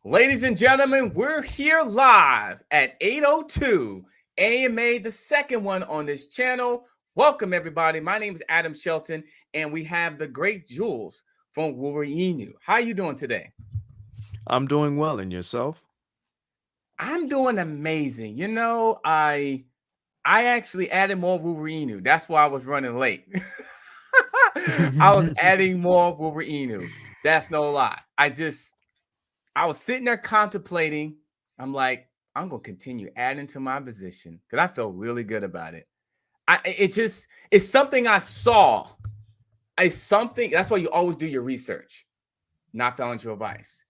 Ladies and gentlemen, we're here live at 8:02 AMA, the second one on this channel. Welcome, everybody. My name is Adam Shelton, and we have the great Jules from Wolverinu. How you doing today? I'm doing well, and yourself? I'm doing amazing. I actually added more Wolverinu. That's why I was running late. I was adding more Wolverinu. That's no lie. I was sitting there contemplating. I'm like, I'm gonna continue adding to my position because I felt really good about it. It's something I saw. It's something that's why you always do your research, not financial advice.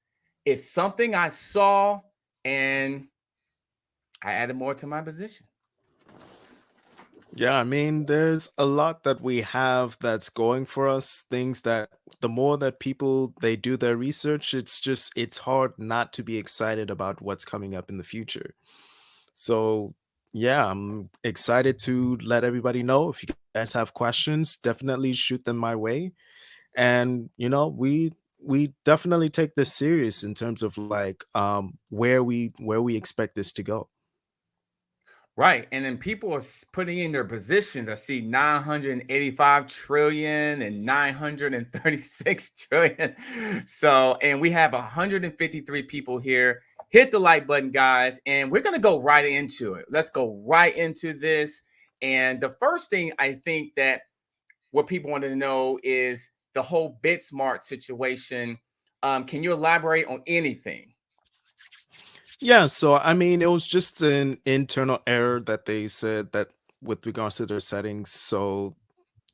It's something I saw and I added more to my position. Yeah, I mean, there's a lot that we have that's going for us. Things that the more that people they do their research, it's hard not to be excited about what's coming up in the future. So, yeah, I'm excited to let everybody know. If you guys have questions, definitely shoot them my way. And we definitely take this serious in terms of like where we expect this to go. Right. And then people are putting in their positions. I see 985 trillion and 936 trillion. So, and we have 153 people here. Hit the like button, guys. And we're going to go right into it. Let's go right into this. And the first thing I think that what people want to know is the whole BitSmart situation. Can you elaborate on anything? Yeah, so I mean, it was just an internal error that they said that with regards to their settings. So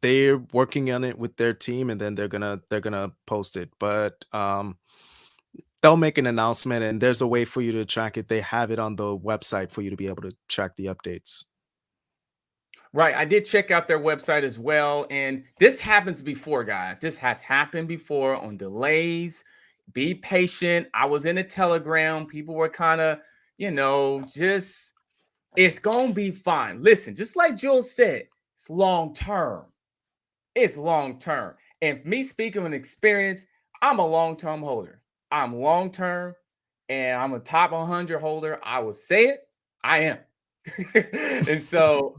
they're working on it with their team, and then they're gonna post it. But they'll make an announcement, and there's a way for you to track it. They have it on the website for you to be able to track the updates. Right. I did check out their website as well. And this happens before, guys. This has happened before on delays. Be patient. I was in a telegram. People were kind of, just it's going to be fine. Listen, just like Jules said, it's long term. It's long term. And me speaking of experience, I'm a long term holder. I'm long term and I'm a top 100 holder. I will say it. I am. And so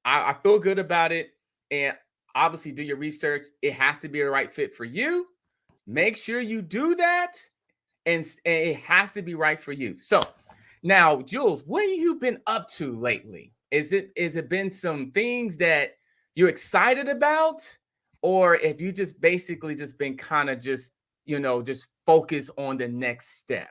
I feel good about it. And obviously, do your research. It has to be the right fit for you. Make sure you do that, and it has to be right for you. So now, Jules, what have you been up to lately? Is it been some things that you're excited about, or have you just basically just been kind of just focus on the next step?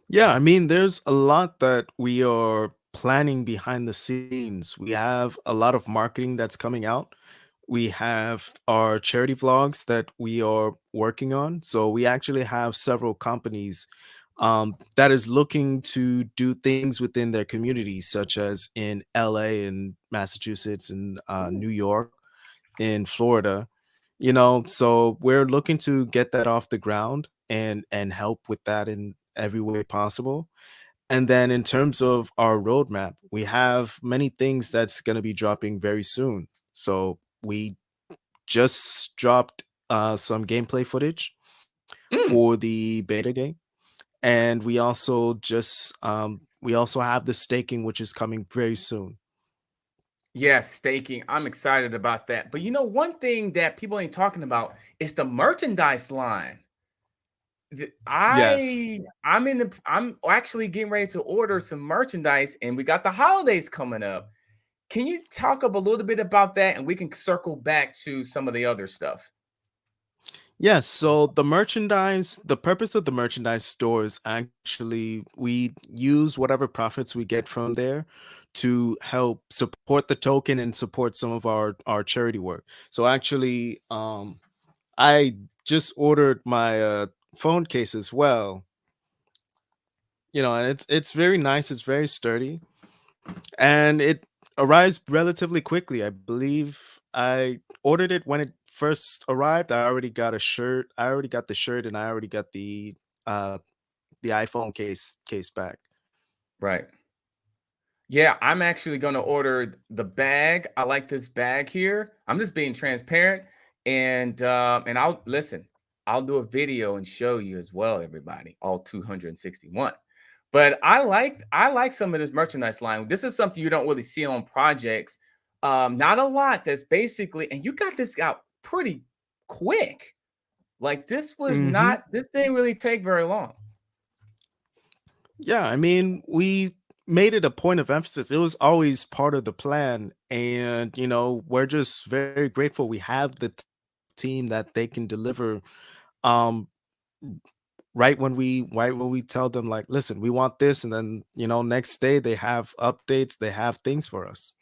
Yeah, I mean, there's a lot that we are planning behind the scenes. We have a lot of marketing that's coming out. We have our charity vlogs that we are working on. So we actually have several companies that is looking to do things within their communities, such as in LA and Massachusetts and New Ooh. York, in Florida. So we're looking to get that off the ground and help with that in every way possible. And then in terms of our roadmap, we have many things that's going to be dropping very soon. So we just dropped some gameplay footage Mm. for the beta game, and we also have the staking, which is coming very soon. Yes, staking. I'm excited about that. But one thing that people ain't talking about is the merchandise line. Yes. I'm actually getting ready to order some merchandise, and we got the holidays coming up. Can you talk up a little bit about that, and we can circle back to some of the other stuff? Yes, so the purpose of the merchandise store is actually we use whatever profits we get from there to help support the token and support some of our charity work. So actually, I just ordered my phone case as well. And it's very nice. It's very sturdy, and it arrives relatively quickly. I believe I ordered it when it first arrived. I already got a shirt. I already got the shirt, and I already got uh the iPhone case back. Right. Yeah, I'm actually going to order the bag. I like this bag here. I'm just being transparent, and I'll listen. I'll do a video and show you as well, everybody, all 261. But I like some of this merchandise line. This is something you don't really see on projects. Not a lot. That's basically, and you got this out pretty quick. Like Hmm. this didn't really take very long. Yeah, I mean, we made it a point of emphasis. It was always part of the plan. And, we're just very grateful we have the team that they can deliver um right when we tell them like, listen, we want this, and then, next day they have updates, they have things for us.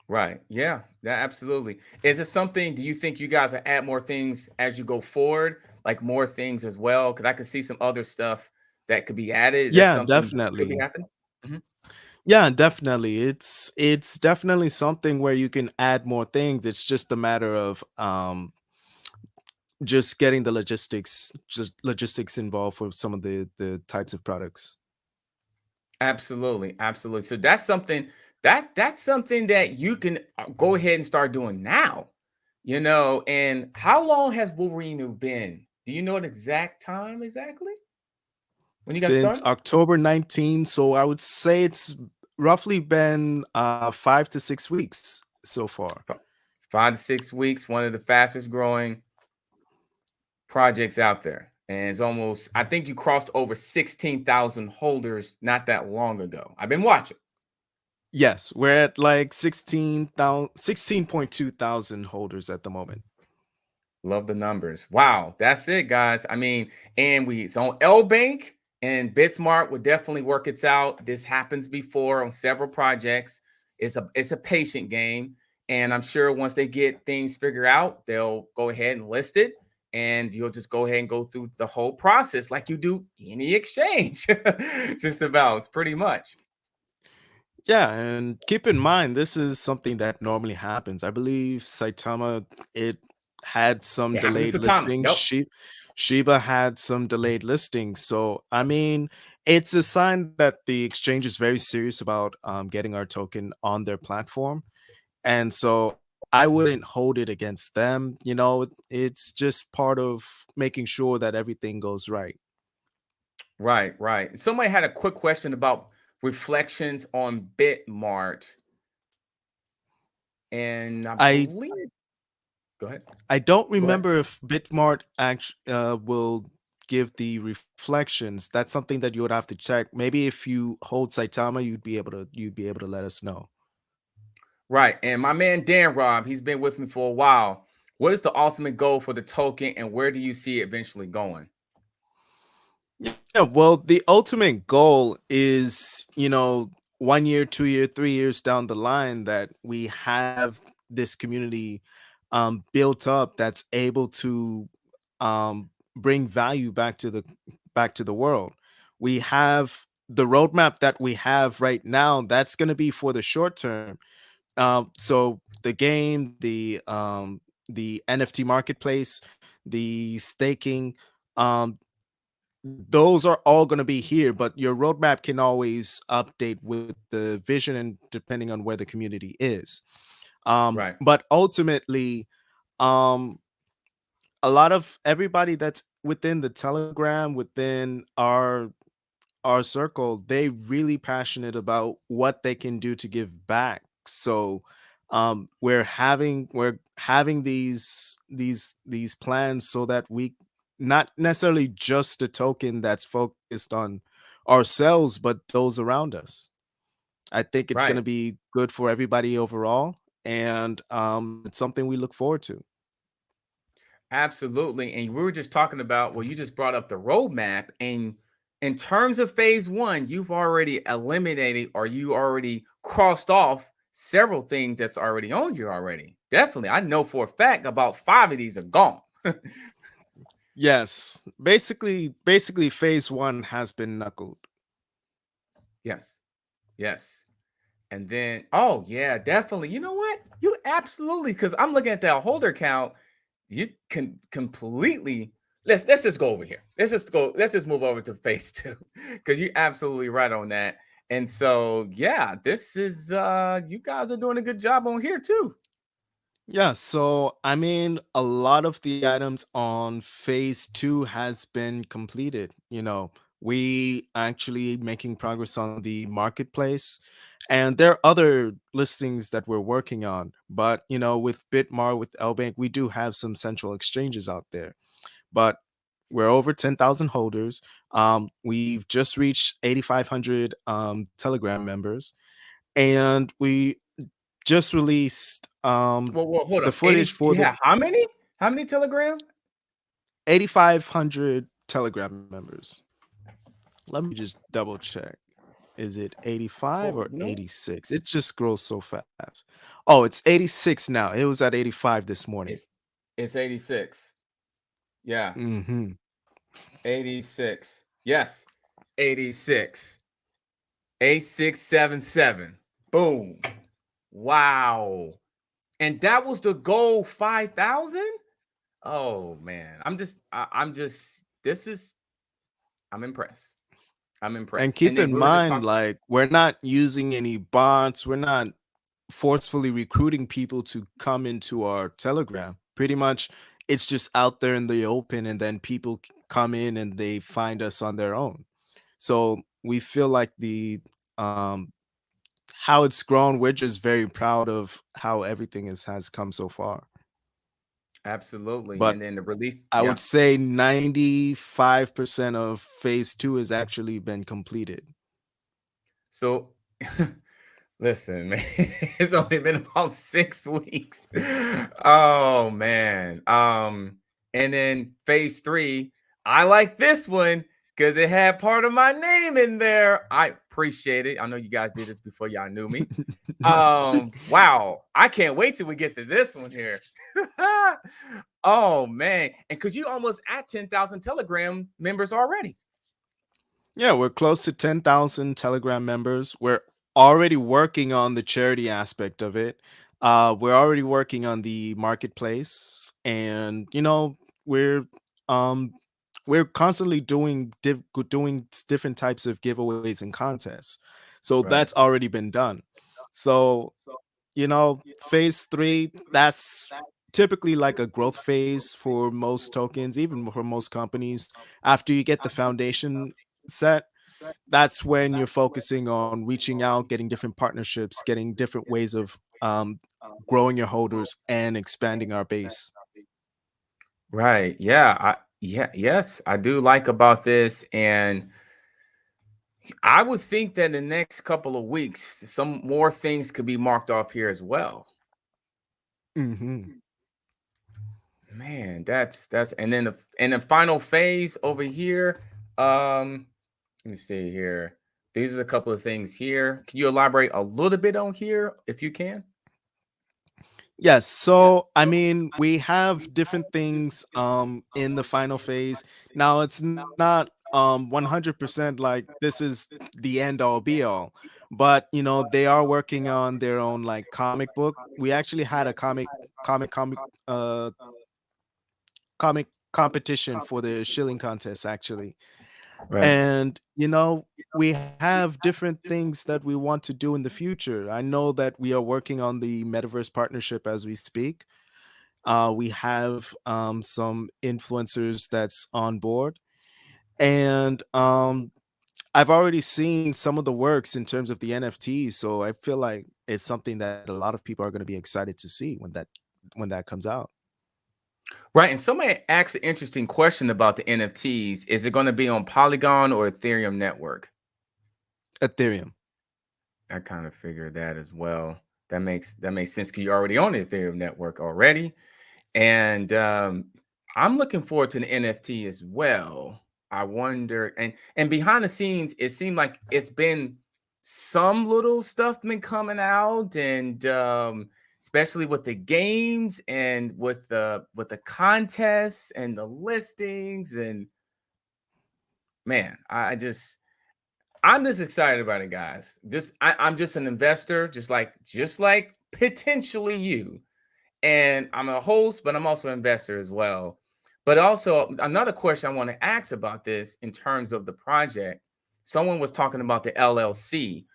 Right. Yeah. Yeah, absolutely. Is it something, do you think you guys will add more things as you go forward? Like more things as well? Because I could see some other stuff that could be added. That's Yeah, something could be definitely. happening. Mhm. Yeah, definitely. It's definitely something where you can add more things. It's just a matter of just getting the logistics involved for some of the types of products. Absolutely. Absolutely. So that's something that you can go ahead and start doing now. And how long has Wolverinu been? Do you know an exact time exactly when you got Since started? October 19th, so I would say it's roughly been 5 to 6 weeks so far. Fi- 5 to 6 weeks, one of the fastest growing projects out there. And it's almost, I think you crossed over 16,000 holders not that long ago. I've been watching. Yes, we're at like 16.2 thousand holders at the moment. Love the numbers. Wow, that's it, guys. I mean, and it's on L Bank and BitSmart will definitely work it out. This happens before on several projects. It's a patient game, and I'm sure once they get things figured out, they'll go ahead and list it, and you'll just go ahead and go through the whole process like you do any exchange. Just about, it's pretty much. Yeah, and keep in mind this is something that normally happens. I believe Saitama, it had some It happened delayed to Tama. listings. Yep. Shiba had some delayed listings. So I mean, it's a sign that the exchange is very serious about getting our token on their platform. And so I wouldn't hold it against them. It's just part of making sure that everything goes right. Right, right. Somebody had a quick question about reflections on BitMart, and I I believe. Go ahead. I don't Go ahead. remember if Bitmart will give the reflections. That's something that you would have to check. Maybe if you hold Saitama, you'd be able to let us know. Right, and my man Dan Rob, he's been with me for a while. What is the ultimate goal for the token, and where do you see it eventually going? Yeah, well, the ultimate goal is, 1 year, 2 year, 3 years down the line that we have this community built up that's able to bring value back to the world. We have the roadmap that we have right now. That's going to be for the short term. So the game, the NFT marketplace, the staking. Um, those are all going to be here, but your roadmap can always update with the vision and depending on where the community is. Right, But ultimately, um, a lot of everybody that's within the Telegram, within our circle, they really passionate about what they can do to give back. So we're having these plans so that we not necessarily just a token that's focused on ourselves, but those around us. I think it's going to right. be good for everybody overall, and it's something we look forward to. Absolutely. And we were just talking about, well, you just brought up the roadmap. And in terms of phase one, you've already eliminated or you already crossed off several things that's already on here already. Definitely. I know for a fact about five of these are gone. Yes, basically, phase one has been knuckled. Yes. Yes. And then, oh yeah, definitely. You know what? You absolutely, because I'm looking at that holder count. You can completely let's just go over here. Let's just move over to phase two because you're absolutely right on that. And so yeah, this is you guys are doing a good job on here too. Yeah, so I mean, a lot of the items on phase two has been completed. We actually making progress on the marketplace, and there are other listings that we're working on. But with BitMart, with LBank, we do have some central exchanges out there. But we're over 10,000 holders. We've just reached 8,500 Telegram members, and we just released Well, hold the up. footage 80, for you the have how many? How many Telegram? 8,500 Telegram members. Let me just double check. Is it 85 Oh, or 86? It just scrolls so fast. Oh, it's 86 now. It was at 85 this morning. it's it's 86. Yeah, Hmm. 86. Yes, 86. 8677. Boom. Wow. And that was the goal 5,000? Oh man. I'm just this is I'm impressed. I'm And impressed. And keep then in we were just mind, talking. like, we're not using any bots. We're not forcefully recruiting people to come into our Telegram. Pretty much, it's just out there in the open, and then people come in and they find us on their own. So we feel like the um, how it's grown. We're just very proud of how everything has come so far. Absolutely. But And then the release, I yeah. would say 95% of phase two has actually been completed. So listen, man, it's only been about 6 weeks. Oh man. And then phase three, I like this one because it had part of my name in there. I appreciate it. I know you guys did this before y'all knew me. Wow. I can't wait till we get to this one here. Oh man. And could you almost at 10,000 Telegram members already? Yeah, we're close to 10,000 Telegram members. We're already working on the charity aspect of it. We're already working on the marketplace, and we're um we're constantly doing different types of giveaways and contests. So Right. that's already been done. So phase three, that's typically like a growth phase for most tokens, even for most companies. After you get the foundation set, that's when you're focusing on reaching out, getting different partnerships, getting different ways of growing your holders and expanding our base. Right. Yeah. Yes, I do like about this. And I would think that in the next couple of weeks, some more things could be marked off here as well. Hmm. Man, that's and the final phase over here. Um, let me see here. These are a couple of things here. Can you elaborate a little bit on here if you can? Yes, so I mean, we have different things in the final phase. Now it's not 100% like this is the end all be all, but they are working on their own like comic book. We actually had a comic uh comic competition for the shilling contest actually. Right. And we have different things that we want to do in the future. I know that we are working on the metaverse partnership as we speak. We have some influencers that's on board, and I've already seen some of the works in terms of the NFTs. So I feel like it's something that a lot of people are going to be excited to see when that comes out. Right. And somebody asked an interesting question about the NFTs. Is it going to be on Polygon or Ethereum network? Ethereum. I kind of figured that as well. That makes sense because you're already on the Ethereum network already. And I'm looking forward to the NFT as well. I wonder, and behind the scenes, it seemed like it's been some little stuff been coming out, and especially with the games and with the contests and the listings, and man, I'm just excited about it, guys. I'm just an investor, just like potentially you, and I'm a host, but I'm also an investor as well. But also another question I want to ask about this in terms of the project. Someone was talking about the LLC.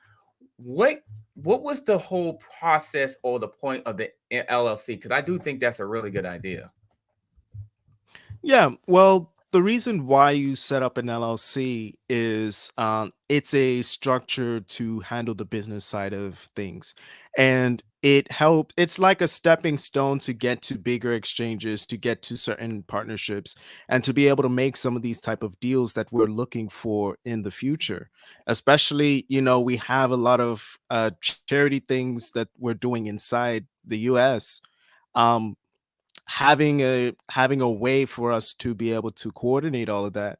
what what was the whole process or the point of the LLC? Because I do think that's a really good idea. Yeah, well, the reason why you set up an LLC is it's a structure to handle the business side of things, and it's like a stepping stone to get to bigger exchanges, to get to certain partnerships, and to be able to make some of these type of deals that we're looking for in the future. Especially, we have a lot of charity things that we're doing inside the U.S. Um, having a way for us to be able to coordinate all of that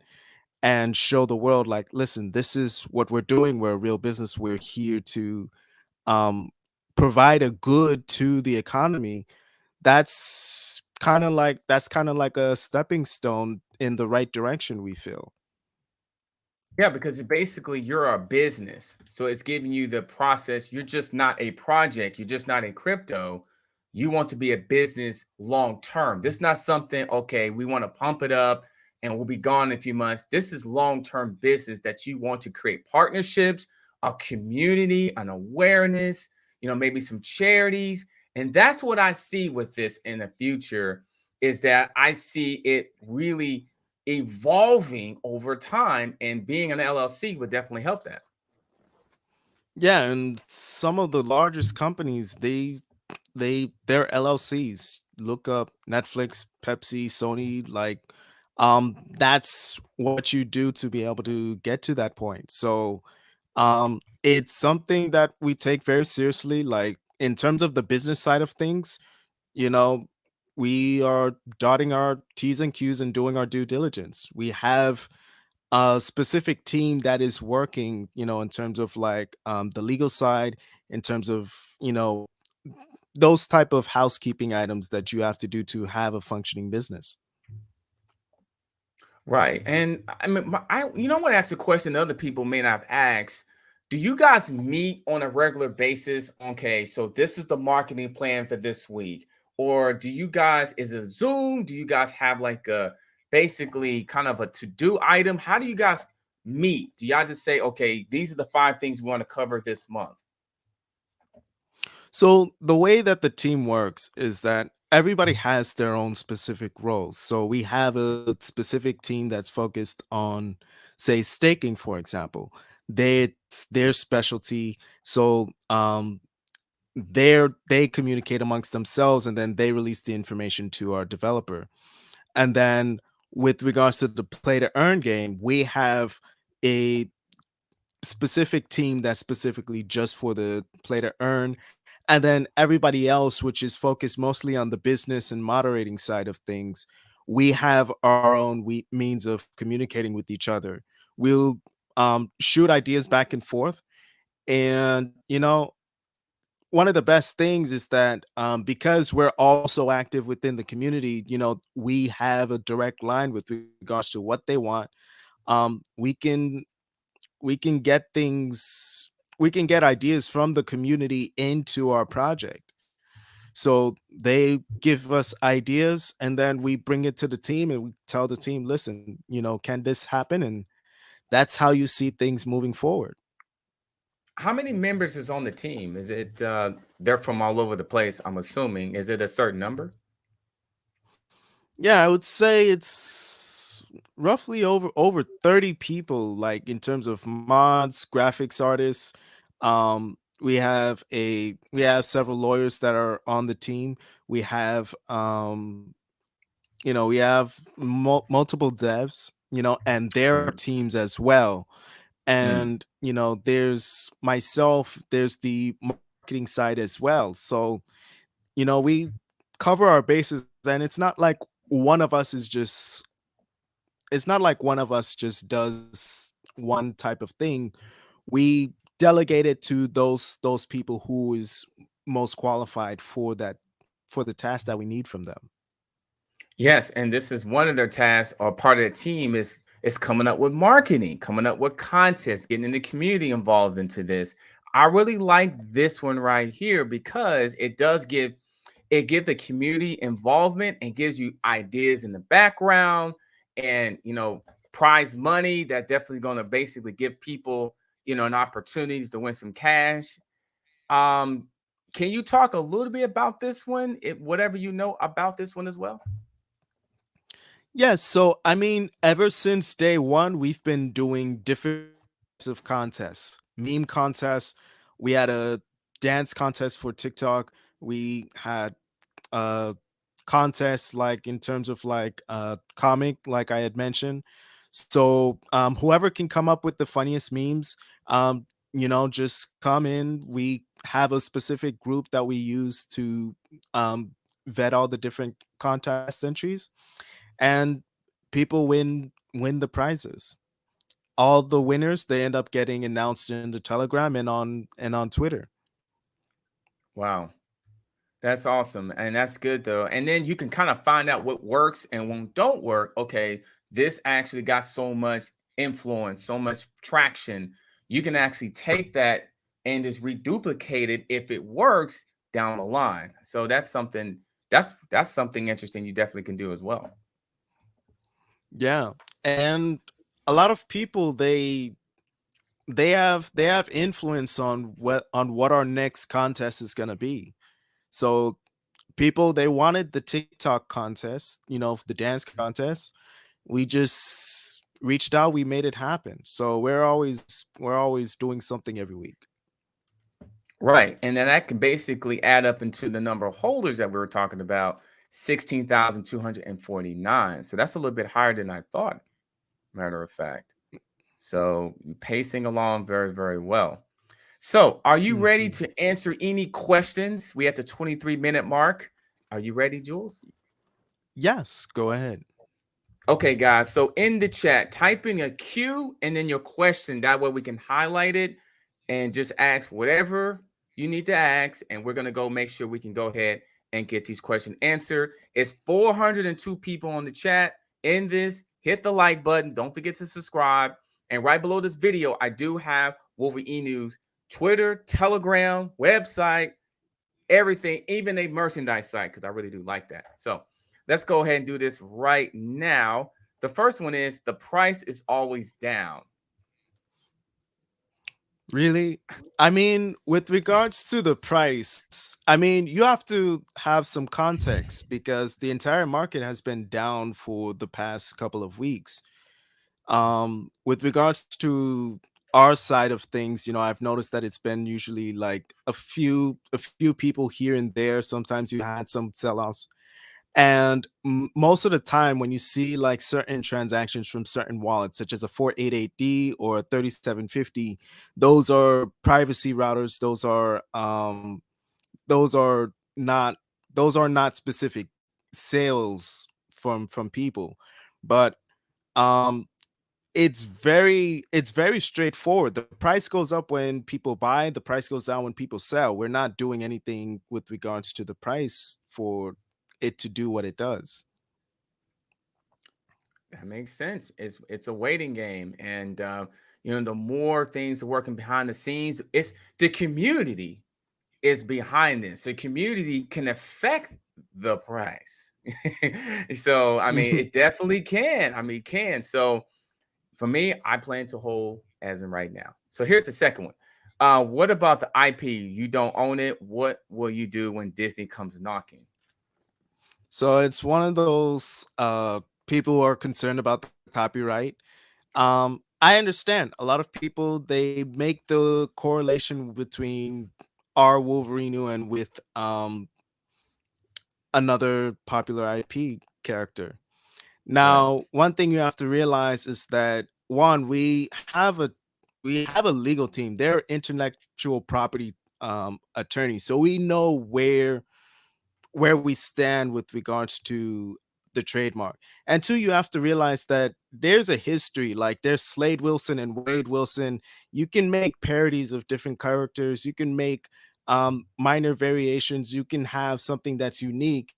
and show the world, like, listen, this is what we're doing, we're a real business, we're here to um provide a good to the economy. That's kind of like a stepping stone in the right direction, we feel. Yeah, because basically you're a business. So it's giving you the process. You're just not a project. You're just not in crypto. You want to be a business long term. This is not something, okay, we want to pump it up and we'll be gone in a few months. This is long term business that you want to create partnerships, a community, an awareness, maybe some charities. And that's what I see with this in the future is that I see it really evolving over time, and being an LLC would definitely help that. Yeah, and some of the largest companies, they're LLCs. Look up Netflix, Pepsi, Sony, like that's what you do to be able to get to that point. So it's something that we take very seriously, like in terms of the business side of things, you know, we are dotting our T's and Q's and doing our due diligence. We have a specific team that is working, in terms of like the legal side, in terms of, those type of housekeeping items that you have to do to have a functioning business. Right. And I mean, I want to ask a question that other people may not have asked. Do you guys meet on a regular basis? Okay, so this is the marketing plan for this week. Or do you guys, is it Zoom? Do you guys have like a basically kind of a to-do item? How do you guys meet? Do y'all just say, okay, these are the 5 things we want to cover this month? So the way that the team works is that everybody has their own specific roles. So we have a specific team that's focused on, say, staking, for example. It's their specialty. So they communicate amongst themselves, and then they release the information to our developer. And then with regards to the play to earn game, we have a specific team that's specifically just for the play to earn, and then everybody else, which is focused mostly on the business and moderating side of things, we have our own means of communicating with each other. We'll shoot ideas back and forth, and one of the best things is that because we're also active within the community, we have a direct line with regards to what they want. um, we can we can get things we can get ideas from the community into our project. So they give us ideas, and then we bring it to the team and we tell the team, listen, can this happen? And that's how you see things moving forward. How many members is on the team? Is it they're from all over the place, I'm assuming. Is it a certain number? Yeah, I would say it's roughly over 30 people, like in terms of mods, graphics artists. We have several lawyers that are on the team. We have multiple devs, and their Mm, teams as well. mm. And there's myself, there's the marketing side as well. So we cover our bases, and it's not like one of us just does one type of thing. We delegate it to those people who is most qualified for the task that we need from them. Yes, and this is one of their tasks or part of the team is coming up with marketing, coming up with contests, getting the community involved into this. I really like this one right here because it gives the community involvement and gives you ideas in the background and prize money that definitely going to basically give people and opportunities to win some cash. Um, can you talk a little bit about this one? Whatever you know about this one as well. Yes, so I mean, ever since day one, we've been doing different types of contests, meme contests. We had a dance contest for TikTok. We had contests like in terms of like comic, like I had mentioned. So whoever can come up with the funniest memes, just come in. We have a specific group that we use to um, vet all the different contest entries, and people win the prizes. All the winners, they end up getting announced in the Telegram and on Twitter. Wow. That's awesome. And that's good though. And then you can kind of find out what works and what don't work. Okay, this actually got so much influence, so much traction. You can actually take that and just reduplicate it if it works down the line. So that's something interesting you definitely can do as well. Yeah. And a lot of people, they have influence on what our next contest is going to be. So people, they wanted the TikTok contest, the dance contest. We just reached out, we made it happen. So we're always doing something every week. Right. And then that can basically add up into the number of holders that we were talking about, 16,249. So that's a little bit higher than I thought, matter of fact. So pacing along very, very well. So are you ready Mhm. to answer any questions? We at the 23-minute mark. Are you ready, Jules? Yes, go ahead. Okay, guys. So in the chat, type in a Q and then your question. That way we can highlight it and just ask whatever you need to ask. And we're going to go make sure we can go ahead and get these questions answered. It's 402 people on the chat. In this, hit the like button. Don't forget to subscribe. And right below this video, I do have Wolverinu's Twitter, Telegram, website, everything, even a merchandise site, because I really do like that. So let's go ahead and do this right now. The first one is the price is always down. Really? I mean, with regards to the price, I mean, you have to have some context because the entire market has been down for the past couple of weeks. With regards to our side of things, I've noticed that it's been usually like a few people here and there. Sometimes you had some sellouts, and most of the time, when you see like certain transactions from certain wallets, such as a 488D or a 3750, those are privacy routers. Those are not those are not specific sales from people, but um it's very straightforward. The price goes up when people buy, the price goes down when people sell. We're not doing anything with regards to the price for it to do what it does. That makes sense. It's a waiting game, and the more things are working behind the scenes, it's the community is behind this. The community can affect the price. So I mean, it definitely can. I mean, it can. So for me, I plan to hold as in right now. So here's the second one. What about the IP? You don't own it. What will you do when Disney comes knocking? So it's one of those people who are concerned about the copyright. I understand a lot of people, they make the correlation between our Wolverinu and with another popular IP character. Right. Now, one thing you have to realize is that one, we have a legal team. They're intellectual property attorneys, so we know where we stand with regards to the trademark. And two, you have to realize that there's a history. Like there's Slade Wilson and Wade Wilson. You can make parodies of different characters. You can make minor variations. You can have something that's unique,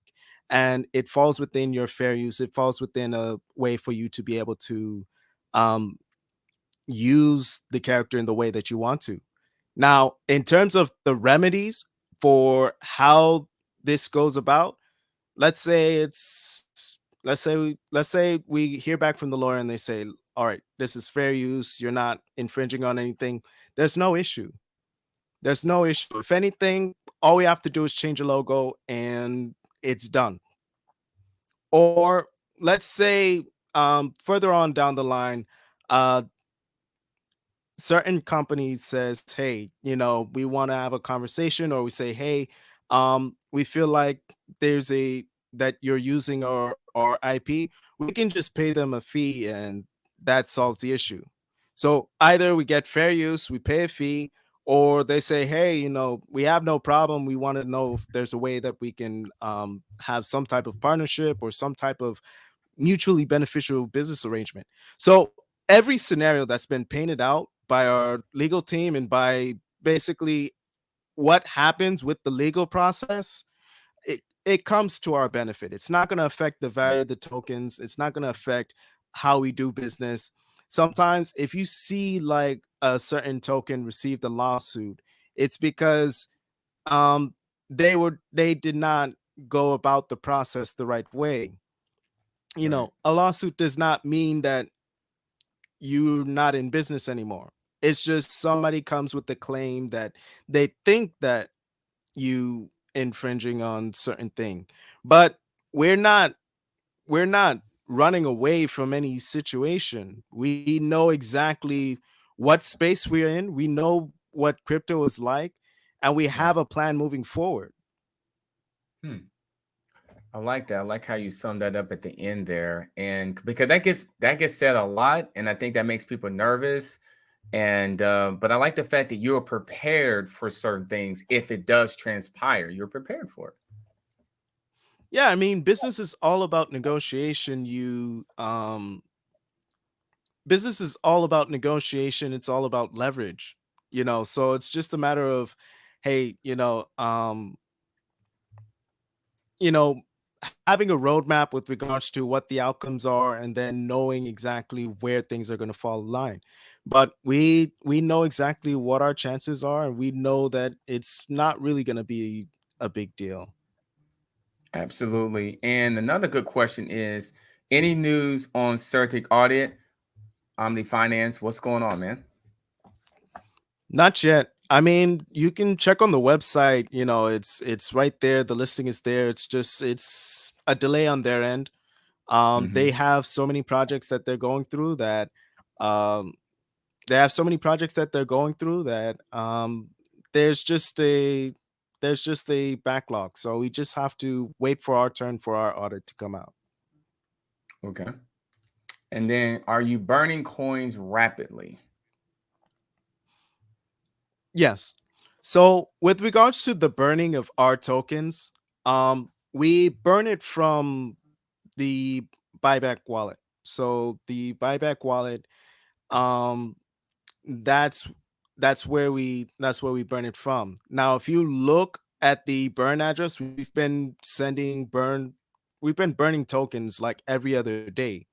and it falls within your fair use. It falls within a way for you to be able to um, use the character in the way that you want to. Now, in terms of the remedies for how this goes about, let's say we hear back from the lawyer and they say, all right, this is fair use, you're not infringing on anything, there's no issue. There's no issue. If anything, all we have to do is change a logo and it's done. Or let's say further on down the line, uh, certain companies says, hey, we want to have a conversation, or we say, hey, we feel like there's a that you're using our IP, we can just pay them a fee and that solves the issue. So either we get fair use, we pay a fee, or they say, hey, we have no problem, we want to know if there's a way that we can have some type of partnership or some type of mutually beneficial business arrangement. So every scenario that's been painted out by our legal team and by basically what happens with the legal process, it comes to our benefit. It's not going to affect the value of the tokens. It's not going to affect how we do business. Sometimes if you see like a certain token received a lawsuit, it's because um they did not go about the process the right way. Right. A lawsuit does not mean that you're not in business anymore. It's just somebody comes with the claim that they think that you infringing on certain thing. But we're not we're not running away from any situation. We know exactly what space we're in. We know what crypto is like, and we Right. have a plan moving forward. Hmm. I like that. I like how you summed that up at the end there, and because that gets said a lot, and I think that makes people nervous. And but I like the fact that you're prepared for certain things if it does transpire. You're prepared for it. Yeah, I mean, business is all about negotiation. Business is all about negotiation, it's all about leverage, so it's just a matter of, hey, you know having a roadmap with regards to what the outcomes are, and then knowing exactly where things are going to fall in line. But we know exactly what our chances are, and we know that it's not really going to be a big deal. Absolutely. And another good question is, any news on Circuit Audit, Omni Finance? What's going on, man? Not yet. I mean, you can check on the website, it's right there, the listing is there, it's a delay on their end. They Hmm. have so many projects that they're going through that um, they have so many projects that they're going through that there's just a there's just a backlog. So we just have to wait for our turn for our audit to come out. Okay. And then, are you burning coins rapidly? Yes. So with regards to the burning of our tokens, we burn it from the buyback wallet. So the buyback wallet, um, that's that's where we burn it from. Now, if you look at the burn address, we've been burning tokens like every other day.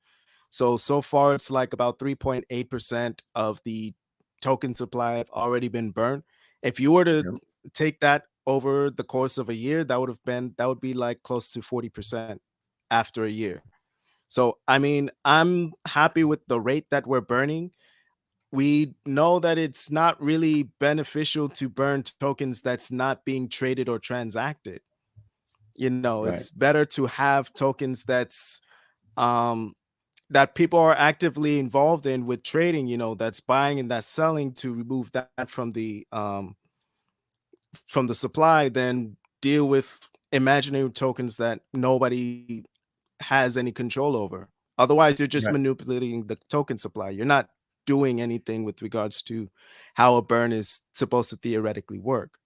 So far it's like about 3.8% of the token supply have already been burned. If you were to Yep. take that over the course of a year, that would be like close to 40% after a year. So I mean, I'm happy with the rate that we're burning. We know that it's not really beneficial to burn tokens that's not being traded or transacted. Right. It's better to have tokens um that people are actively involved in with trading, that's buying and that's selling, to remove that from the supply, then deal with imaginary tokens that nobody has any control over. Otherwise, you're just Right. manipulating the token supply. You're not doing anything with regards to how a burn is supposed to theoretically work.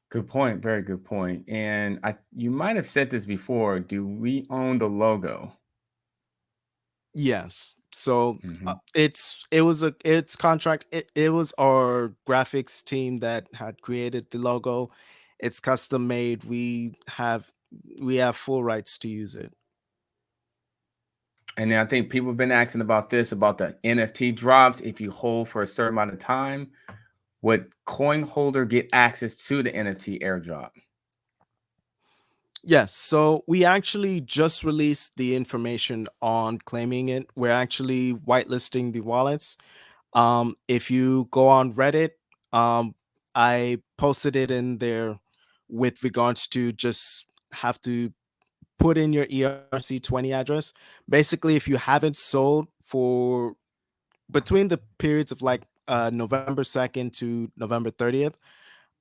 Good point. Very good point. And you might have said this before. Do we own the logo? Yes. So Hmm. it's contract. It was our graphics team that had created the logo. It's custom made. We have full rights to use it. And then I think people have been asking about this, about the NFT drops. If you hold for a certain amount of time, would coin holder get access to the NFT airdrop? Yes, so we actually just released the information on claiming it. We're actually whitelisting the wallets. If you go on Reddit, um, I posted it in there with regards to just have to put in your ERC20 address. Basically, if you haven't sold for between the periods of like November 2nd to November 30th,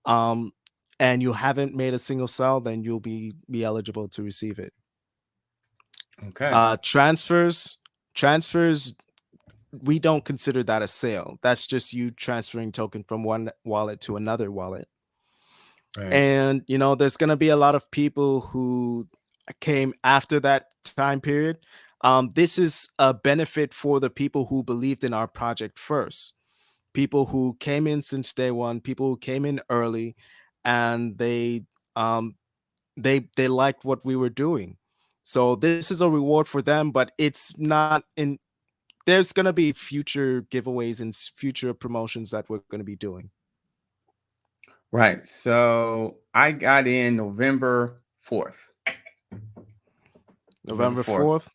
um, and you haven't made a single sell, then you'll be eligible to receive it. Okay. Transfers, transfers, we don't consider that a sale. That's just you transferring token from one wallet to another wallet. Right. And there's going to be a lot of people who came after that time period. This is a benefit for the people who believed in our project first, people who came in since day one, people who came in early, and um, they liked what we were doing. So this is a reward for them, but it's not in. There's going to be future giveaways and future promotions that we're going to be doing. Right. So I got in November 4th. November November 4th. 4th,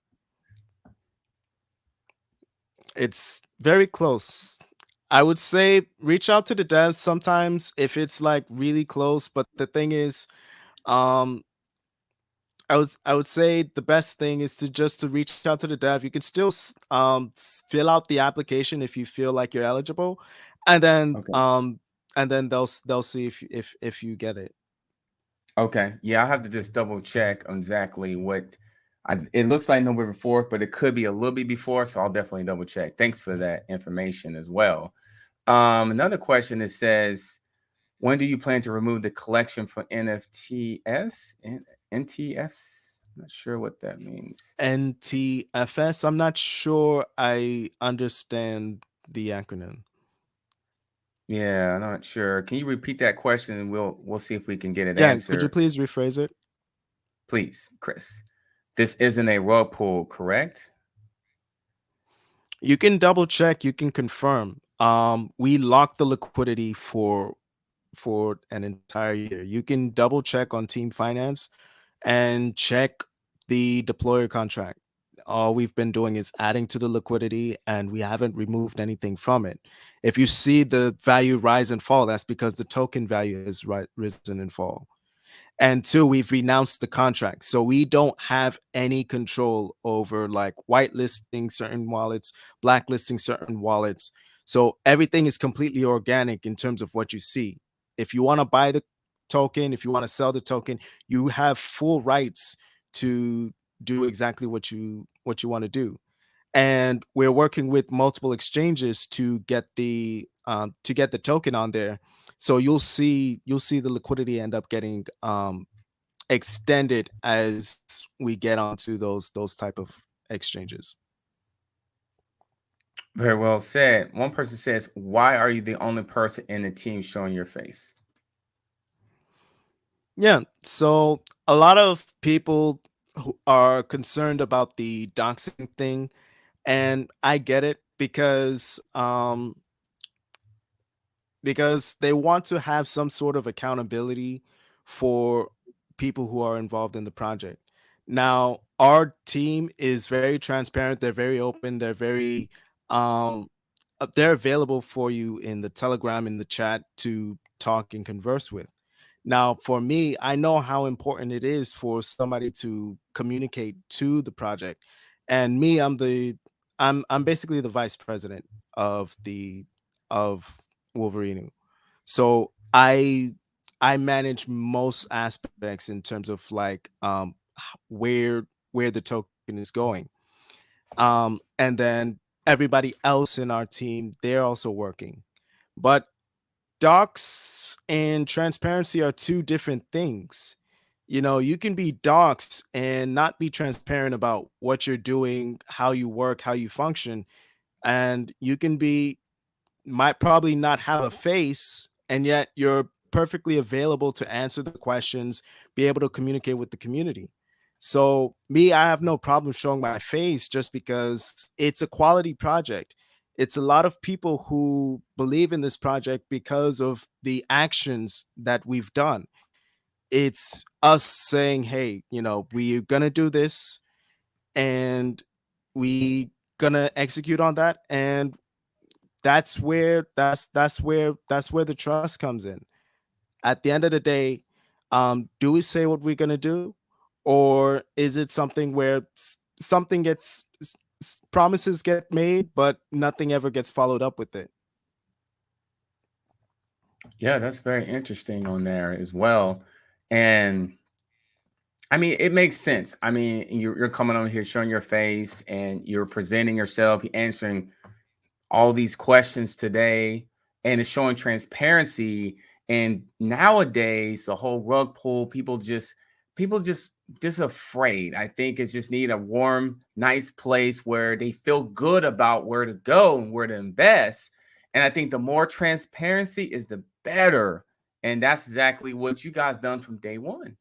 it's very close. I would say reach out to the devs sometimes if it's like really close, but the thing is, um I would say the best thing is to reach out to the dev. You can still fill out the application if you feel like you're eligible, and then Okay. they'll see if you get it. Okay. Yeah, I'll have to just double check on exactly what it looks like November 4th, but it could be a little bit before. So I'll definitely double check. Thanks for that information as well. Another question that says, when do you plan to remove the collection from NFTs and NTFs? I'm not sure what that means. NTFS. I'm not sure I understand the acronym. Yeah, I'm not sure. Can you repeat that question and we'll see if we can get it Yeah, could you answered. please rephrase it? Please, Chris. This isn't a rug pull, correct? You can double check, you can confirm. We lock the liquidity for an entire year. You can double check on Team Finance and check the deployer contract. All we've been doing is adding to the liquidity and we haven't removed anything from it. If you see the value rise and fall, that's because the token value has risen and fall. And two, we've renounced the contract. So we don't have any control over like whitelisting certain wallets, blacklisting certain wallets. So everything is completely organic in terms of what you see. If you want to buy the token, if you want to sell the token, you have full rights to do exactly what you want to do. And we're working with multiple exchanges to get the token on there. So you'll see the liquidity end up getting extended as we get onto those type of exchanges. Very well said. One person says, why are you the only person in the team showing your face? Yeah, so a lot of people who are concerned about the doxing thing, and I get it because they want to have some sort of accountability for people who are involved in the project. Now, our team is very transparent, they're very open, um they're available for you in the Telegram, in the chat to talk and converse with. Now, for me, I know how important it is for somebody to communicate to the project. And me, I'm basically the vice president of Wolverinu. So I manage most aspects in terms of like where the token is going. And then everybody else in our team, they're also working. But docs and transparency are two different things. You can be docs and not be transparent about what you're doing, how you work, how you function, and you can be might probably not have a face, and yet you're perfectly available to answer the questions, be able to communicate with the community. So me, I have no problem showing my face just because it's a quality project. It's a lot of people who believe in this project because of the actions that we've done. it's us saying, hey, we're gonna do this, and we gonna execute on that, and that's where the trust comes in. At the end of the day, do we say what we're gonna do, or is it something where something promises get made, but nothing ever gets followed up with it? Yeah, that's very interesting on there as well. And I mean, it makes sense. I mean, you're coming on here showing your face and you're presenting yourself, you're answering all these questions today, and it's showing transparency. And nowadays the whole rug pull, people just afraid. I think it's just need a warm, nice place where they feel good about where to go and where to invest. And I think the more transparency is the better, and that's exactly what you guys done from day one.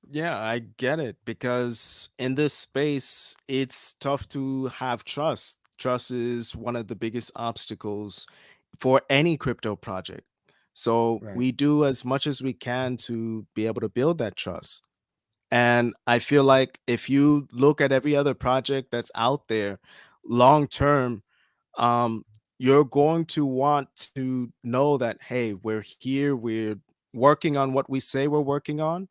Yeah, I get it, because in this space, it's tough to have trust. Trust is one of the biggest obstacles for any crypto project. So Right. we do as much as we can to be able to build that trust. And I feel like if you look at every other project that's out there, long term, um, you're going to want to know that, hey, we're here, we're working on what we say we're working on,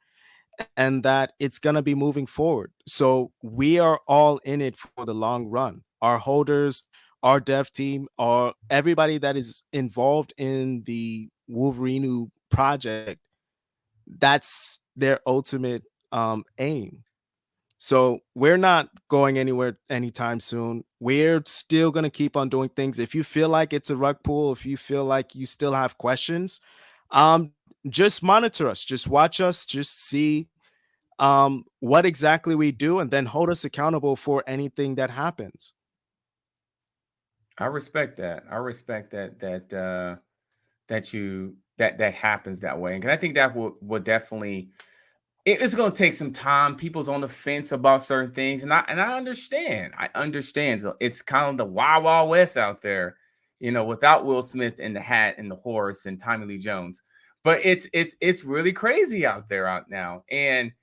and that it's going to be moving forward. So we are all in it for the long run. Our holders, our dev team, our everybody that is involved in the Wolverinu project, that's their ultimate aim. So we're not going anywhere anytime soon. We're still going to keep on doing things. If you feel like it's a rug pull, if you feel like you still have questions, um, just monitor us, just watch us, just see what exactly we do, and then hold us accountable for anything that happens. I respect that. I respect that happens that way. And I think that will definitely, it's going to take some time. People's on the fence about certain things, and I understand. I understand. So it's kind of the wild wild west out there, without Will Smith and the hat and the horse and Tommy Lee Jones. But it's really crazy out there out now. And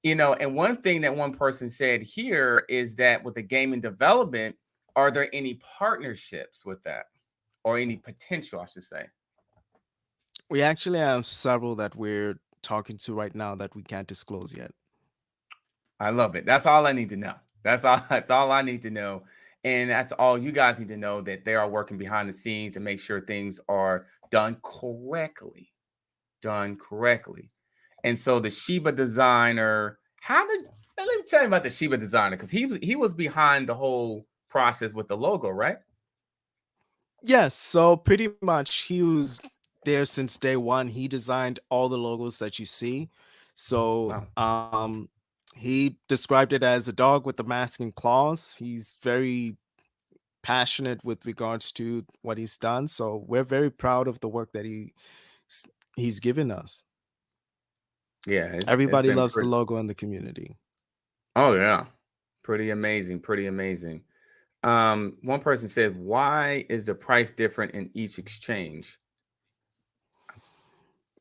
and one thing that one person said here is that with the gaming development, are there any partnerships with that, or any potential, I should say? We actually have several that we're talking to right now that we can't disclose yet. I love it. That's all I need to know. That's all. That's all I need to know, and that's all you guys need to know, that they are working behind the scenes to make sure things are done correctly. Done correctly. And so the Shiba designer, how did? Let me tell you about the Shiba designer, because he was behind the whole process with the logo, right? Yes, so pretty much he was there since day one. He designed all the logos that you see. So Wow. he described it as a dog with the mask and claws. He's very passionate with regards to what he's done. So we're very proud of the work that he's given us. Yeah, it's Everybody been loves the pretty. logo in the community. Oh yeah, pretty amazing. Pretty amazing. One person said, "Why is the price different in each exchange?"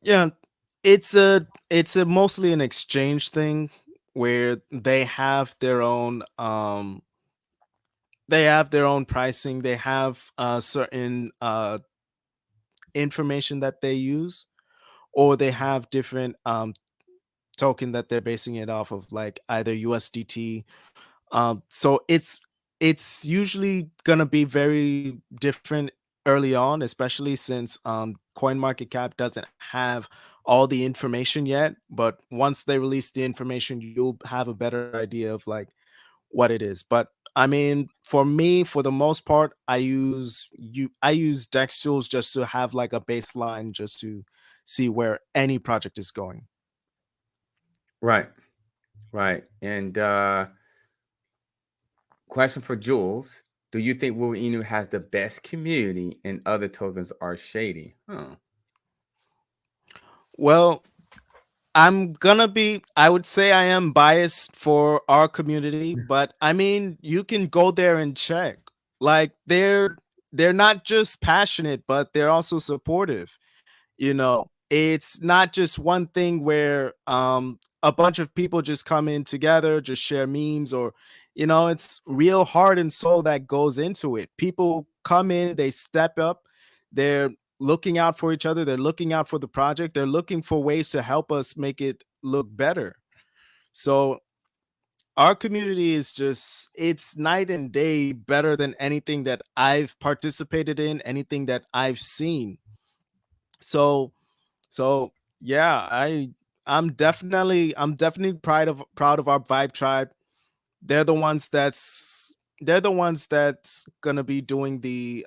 Yeah, it's a mostly an exchange thing where they have their own pricing. They have certain information that they use, or they have different token that they're basing it off of, like either USDT. So it's usually gonna be very different early on, especially since CoinMarketCap doesn't have all the information yet. But once they release the information, you'll have a better idea of like what it is. But I mean, for me, for the most part, I use Dex tools just to have like a baseline, just to see where any project is going. Right, right. And question for Jules: do you think Will Inu has the best community and other tokens are shady? Huh. Well, I would say I am biased for our community, but I mean, you can go there and check. Like they're not just passionate, but they're also supportive. it's not just one thing where a bunch of people just come in together, just share memes, or it's real heart and soul that goes into it. People come in, they step up, they're looking out for each other, they're looking out for the project, they're looking for ways to help us make it look better. So our community is just, it's night and day better than anything that I've participated in, anything that I've seen. So so yeah, I'm definitely proud of our Vibe Tribe. They're the ones that's gonna be doing the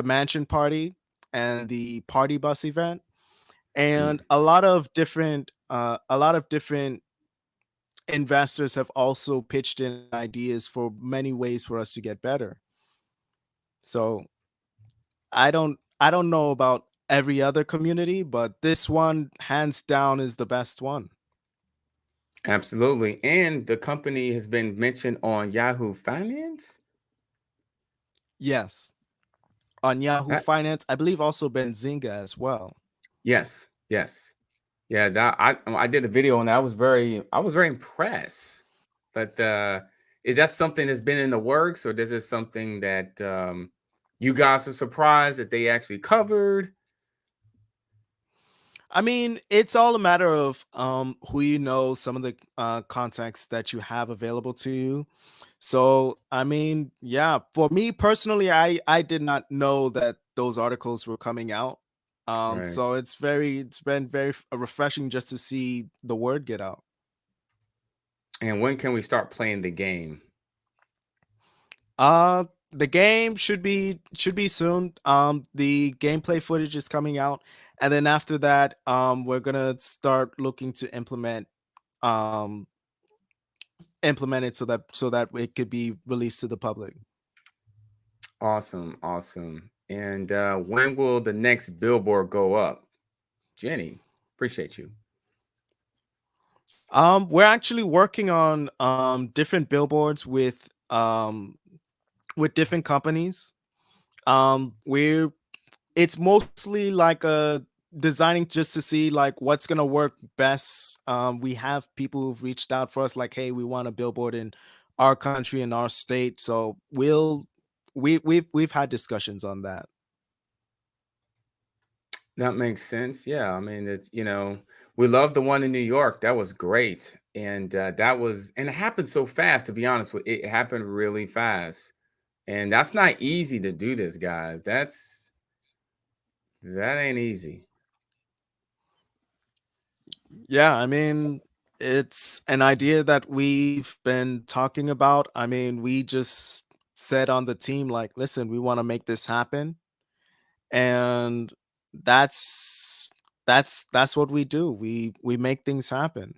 mansion party and the party bus event, and a lot of different investors have also pitched in ideas for many ways for us to get better. So I don't know about every other community, but this one hands down is the best one. Absolutely. And the company has been mentioned on Yahoo Finance. Yes. On Yahoo That Finance, I believe also Benzinga as well. yes, yes. Yeah, that I did a video on that. I was very impressed. But is that something that's been in the works, or this is something that you guys were surprised that they actually covered? I mean, it's all a matter of who you know, some of the contacts that you have available to you. So, I mean, yeah, for me personally, I did not know that those articles were coming out. Right. So it's been very refreshing just to see the word get out. And when can we start playing the game? The game should be soon. The gameplay footage is coming out, and then after that, we're gonna start looking to um implement it so that it could be released to the public. Awesome, awesome. And when will the next billboard go up? Jenny, appreciate you. We're actually working on different billboards with different companies. We're It's mostly like designing just to see like what's gonna work best. We have people who've reached out for us like, hey, we want a billboard in our country, in our state. So we've had discussions on that. That makes sense. Yeah, I mean, we love the one in New York. That was great, and it happened so fast. To be honest with it happened really fast, and that's not easy to do this, guys. That ain't easy. Yeah, I mean, it's an idea that we've been talking about. I mean, we just said on the team, like, listen, we want to make this happen. And that's that's what we do. We make things happen.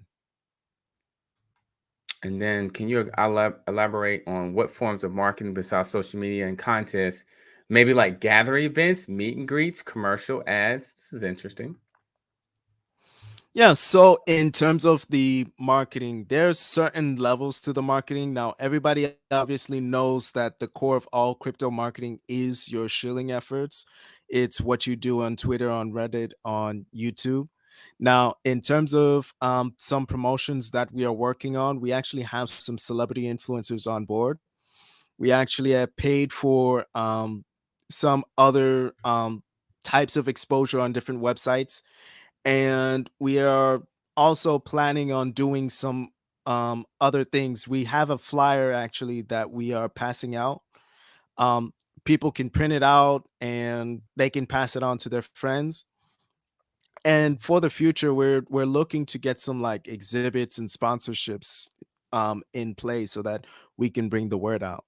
And then, can you elaborate on what forms of marketing besides social media and contests, maybe like gathering events, meet and greets, commercial ads? This is interesting. Yeah, so in terms of the marketing, there's certain levels to the marketing. Now, everybody obviously knows that the core of all crypto marketing is your shilling efforts. It's what you do on Twitter, on Reddit, on YouTube. Now, in terms of some promotions that we are working on, we actually have some celebrity influencers on board. We actually have paid for some other types of exposure on different websites, and we are also planning on doing some other things. We have a flyer actually that we are passing out. Um, People can print it out and they can pass it on to their friends. And for the future, we're looking to get some like exhibits and sponsorships in place so that we can bring the word out.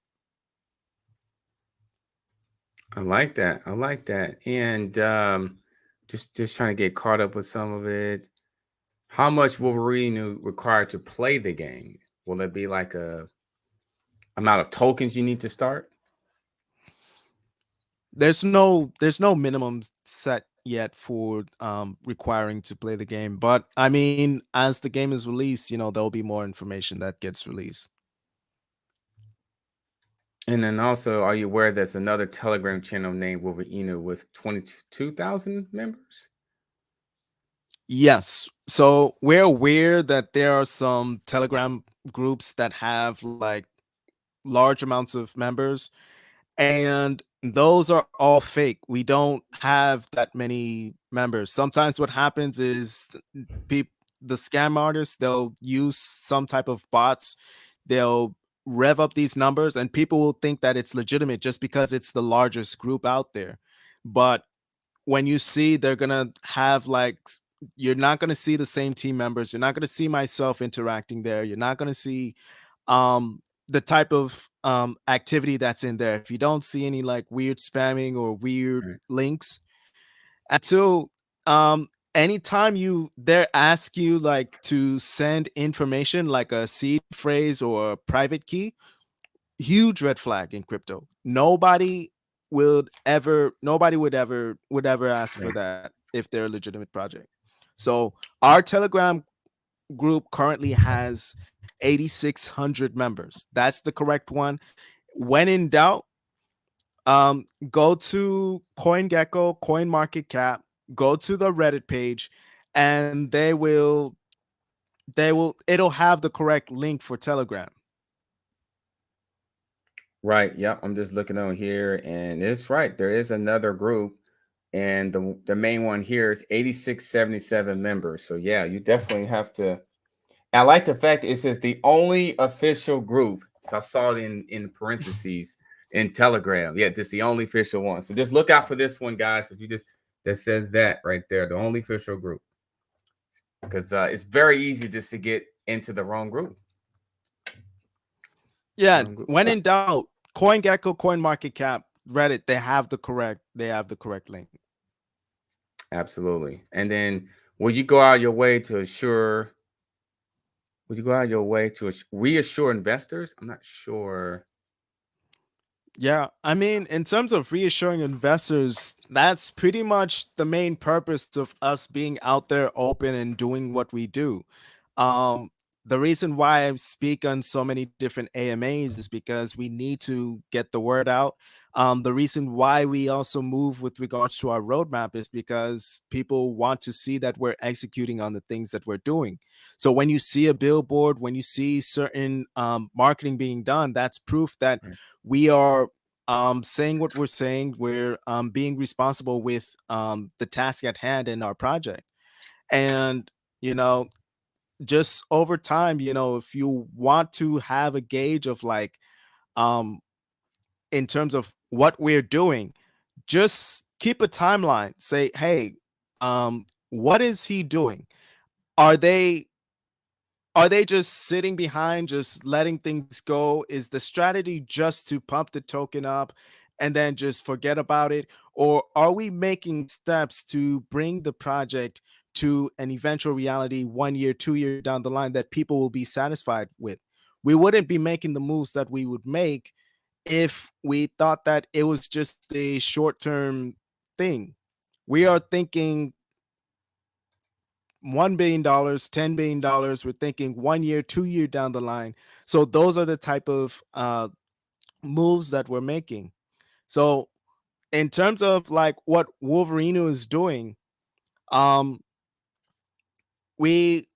I like that. I like that. And just trying to get caught up with some of it. How much Wolverinu required to play the game? Will it be like a amount of tokens you need to start? There's no minimum set yet for requiring to play the game, but I mean, as the game is released, there'll be more information that gets released. And then also, are you aware there's another Telegram channel named Wolverinu with 22,000 members? Yes. So we're aware that there are some Telegram groups that have like large amounts of members, and those are all fake. We don't have that many members. Sometimes what happens is people, the scam artists, they'll use some type of bots. They'll rev up these numbers, and people will think that it's legitimate just because it's the largest group out there. But when you see they're gonna have like you're not gonna see the same team members. You're not gonna see myself interacting there. You're not gonna see the type of activity that's in there. If you don't see any like weird spamming or weird Right. links, until anytime you they ask you like to send information like a seed phrase or a private key, huge red flag in crypto. Nobody would ever ask for Right. that if they're a legitimate project. So our Telegram group currently has 8,600 members. That's the correct one. When in doubt, go to CoinGecko, CoinMarketCap, go to the Reddit page, and it'll have the correct link for Telegram. Right. Yep. I'm just looking on here, and it's right. There is another group, and the main one here is 8677 members. So yeah, you definitely have to. I like the fact it says the only official group. So I saw it in parentheses in Telegram. Yeah, this is the only official one. So just look out for this one, guys. If you just that says that right there, the only official group, because it's very easy just to get into the wrong group. Yeah, Wrong group. when in doubt, CoinGecko, CoinMarketCap, Reddit, they have the correct link. Absolutely. And then will you go out your way to assure? Would you go out your way to reassure investors? I'm not sure. Yeah, I mean, in terms of reassuring investors, that's pretty much the main purpose of us being out there open and doing what we do. Um, the reason why I speak on so many different AMAs is because we need to get the word out. The reason why we also move with regards to our roadmap is because people want to see that we're executing on the things that we're doing. So when you see a billboard, when you see certain marketing being done, that's proof that Right. we are saying what we're saying. We're being responsible with the task at hand in our project. And, you know, just over time, if you want to have a gauge of like, um, in terms of what we're doing, just keep a timeline. Say, hey, what is he doing? Are they are they just sitting behind, just letting things go? Is the strategy just to pump the token up and then just forget about it? Or are we making steps to bring the project to an eventual reality 1 year, 2 year down the line that people will be satisfied with? We wouldn't be making the moves that we would make if we thought that it was just a short term thing. We are thinking $1 billion, $10 billion. We're thinking 1 year, 2 year down the line. So those are the type of moves that we're making. So in terms of like what Wolverinu is doing, um, we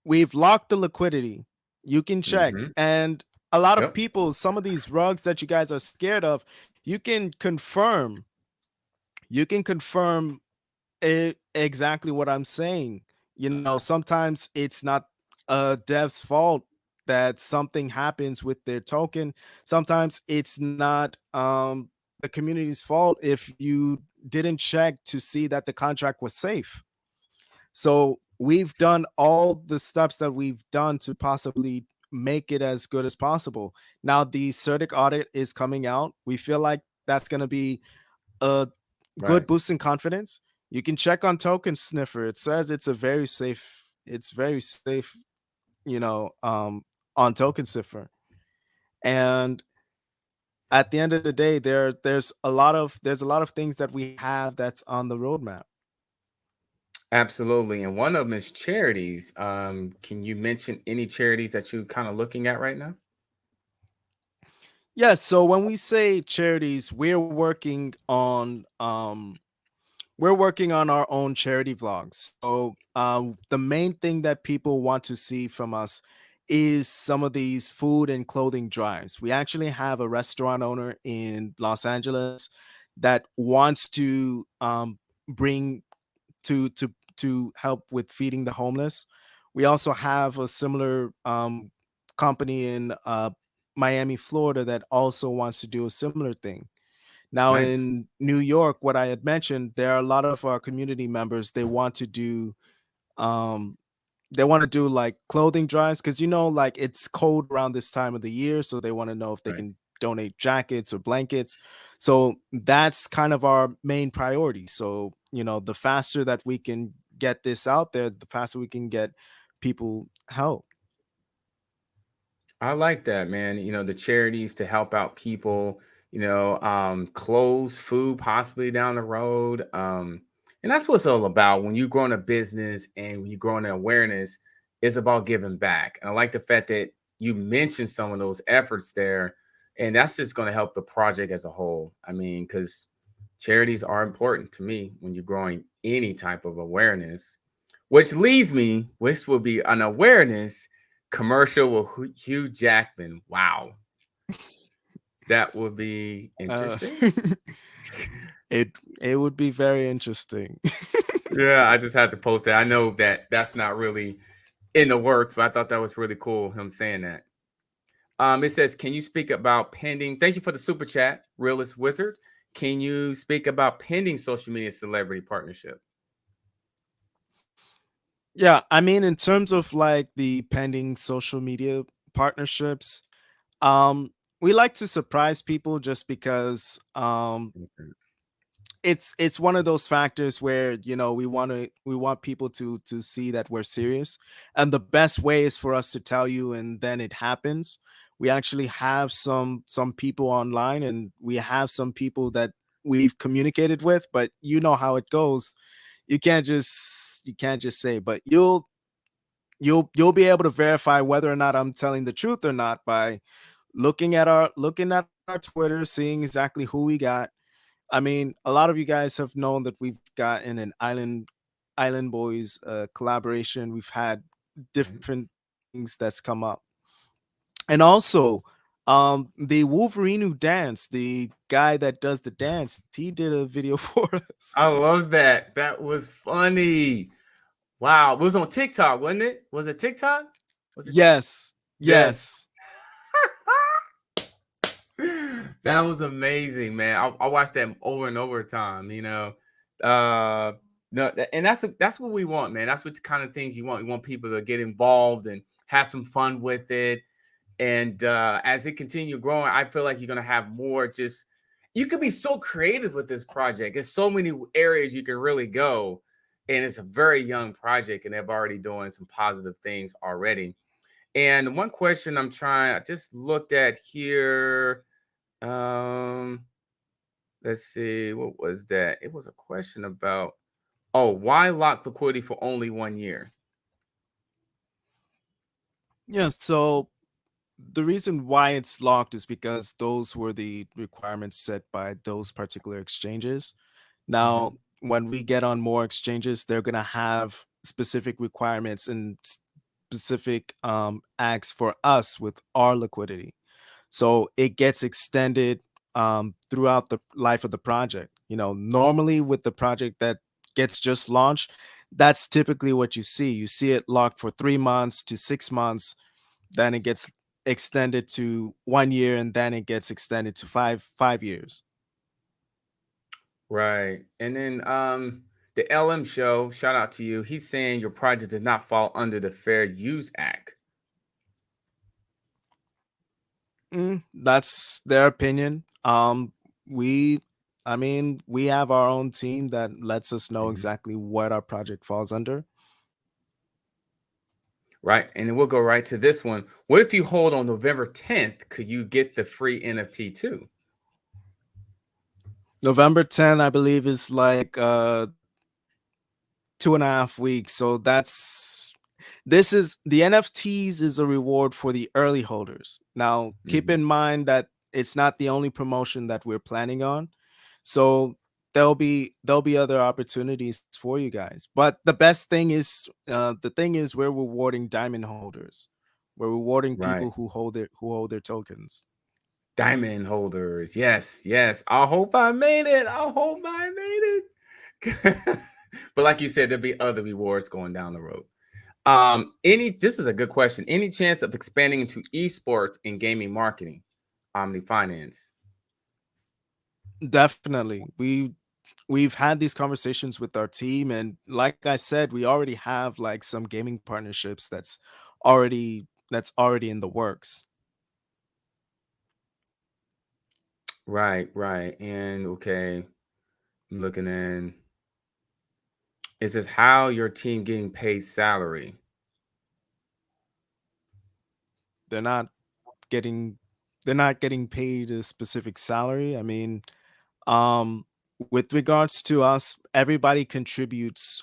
we've locked the liquidity. You can check, Mm-hmm. and a lot of Yep. people, some of these rugs that you guys are scared of, you can confirm. You can confirm exactly what I'm saying. Sometimes it's not a dev's fault that something happens with their token. Sometimes it's not the community's fault if you didn't check to see that the contract was safe. So we've done all the steps that we've done to possibly make it as good as possible. Now the CERTIC audit is coming out. We feel like that's going to be a good Right. boost in confidence. You can check on Token Sniffer. It says it's very safe, you know, um, on Token Sniffer. And at the end of the day, there's a lot of things that we have that's on the roadmap. Absolutely. And one of them is charities. Can you mention any charities that you kind of looking at right now? Yes, so when we say charities, we're working on We're working on our own charity vlogs. So the main thing that people want to see from us is some of these food and clothing drives. We actually have a restaurant owner in Los Angeles that wants to bring to help with feeding the homeless. We also have a similar company in Miami, Florida, that also wants to do a similar thing. Now Nice. in New York, what I had mentioned, there are a lot of our community members. Um, they want to do like clothing drives because like it's cold around this time of the year, so they want to know if they Right. can donate jackets or blankets. So that's kind of our main priority. So the faster that we can get this out there, the faster we can get people help. I like that, man. The charities to help out people, clothes, food, possibly down the road. And that's what it's all about. When you grow in a business and when you grow in awareness, it's about giving back. And I like the fact that you mentioned some of those efforts there. And that's just going to help the project as a whole. I mean, because charities are important to me when you're growing any type of awareness, which leads me, which will be an awareness commercial with Hugh Jackman. Wow, that would be Uh, interesting. it it would be very interesting. Yeah, I just had to post that. I know that that's not really in the works, but I thought that was really cool, him saying that. It says, can you speak about pending? Thank you for the super chat, Realist Wizard. Can you speak about pending social media celebrity partnership? Yeah, I mean, in terms of like the pending social media partnerships, we like to surprise people just because Okay. it's one of those factors where we want people to see that we're serious, and the best way is for us to tell you and then it happens. We actually have some people online, and we have some people that we've communicated with, but you know how it goes. You can't just say, but you'll be able to verify whether or not I'm telling the truth or not by looking at our Twitter, seeing exactly who we got. I mean, a lot of you guys have known that we've gotten an Island Boys collaboration. We've had Right. different things that's come up, and also the Wolverinu dance. The guy that does the dance, he did a video for us. I love that. That was funny. Wow. It was on TikTok, wasn't it? Was it TikTok? Was it TikTok? Yes, Yes. yes. That was amazing, man. I watched that over and over time, Uh no, and that's what we want, man. That's what the kind of things you want. You want people to get involved and have some fun with it. And as it continue growing, I feel like you're gonna have more. Just you can be so creative with this project. There's so many areas you can really go, and it's a very young project, and they're already doing some positive things already. And one question I just looked at here. Um, let's see, what was that? It was a question about, oh, why lock liquidity for only 1 year? Yeah, so the reason why it's locked is because those were the requirements set by those particular exchanges. Now, Mhm. when we get on more exchanges, they're going to have specific requirements and specific acts for us with our liquidity. So it gets extended throughout the life of the project. Normally with the project that gets just launched, that's typically what you see. You see it locked for 3 months to 6 months, then it gets extended to 1 year, and then it gets extended to five years. Right. And then the LM show, shout out to you. He's saying your project does not fall under the Fair Use Act. That's their opinion. We, I mean, we have our own team that lets us know Mhm. exactly what our project falls under. Right. And then we'll go right to this one. What if you hold on November 10th? Could you get the free NFT too? November 10th, I believe, is like 2.5 weeks. So this is the NFTs is a reward for the early holders. Now, keep Mhm. in mind that it's not the only promotion that we're planning on. So there'll be other opportunities for you guys. But the thing is we're rewarding diamond holders. We're rewarding Right. people who hold their tokens. Diamond holders. Yes, yes. I hope I made it. I hope I made it. But like you said, there'll be other rewards going down the road. Any this is a good question. Any chance of expanding into esports and gaming marketing? Omni Finance. Definitely. We've had these conversations with our team, and like I said, we already have like some gaming partnerships that's already in the works. Right, right. And okay, I'm looking in. It says how your team getting paid salary. They're not getting they're not getting paid a specific salary. I mean, um with regards to us, everybody contributes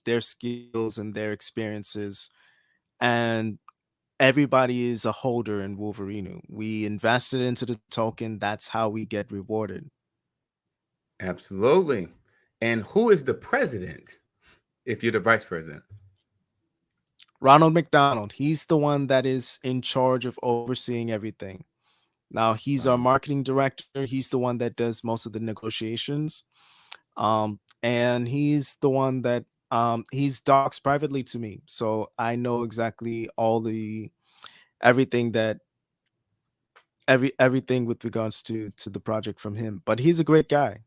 their skills and their experiences, and everybody is a holder in Wolverinu. We invested into the token, that's how we get rewarded. Absolutely. And who is the president if you're the vice president? Ronald McDonald, he's the one that is in charge of overseeing everything. Now, he's our Wow. marketing director. He's the one that does most of the negotiations. And he's the one that he's docs privately to me. So I know exactly all the everything that everything with regards to the project from him. But he's a great guy.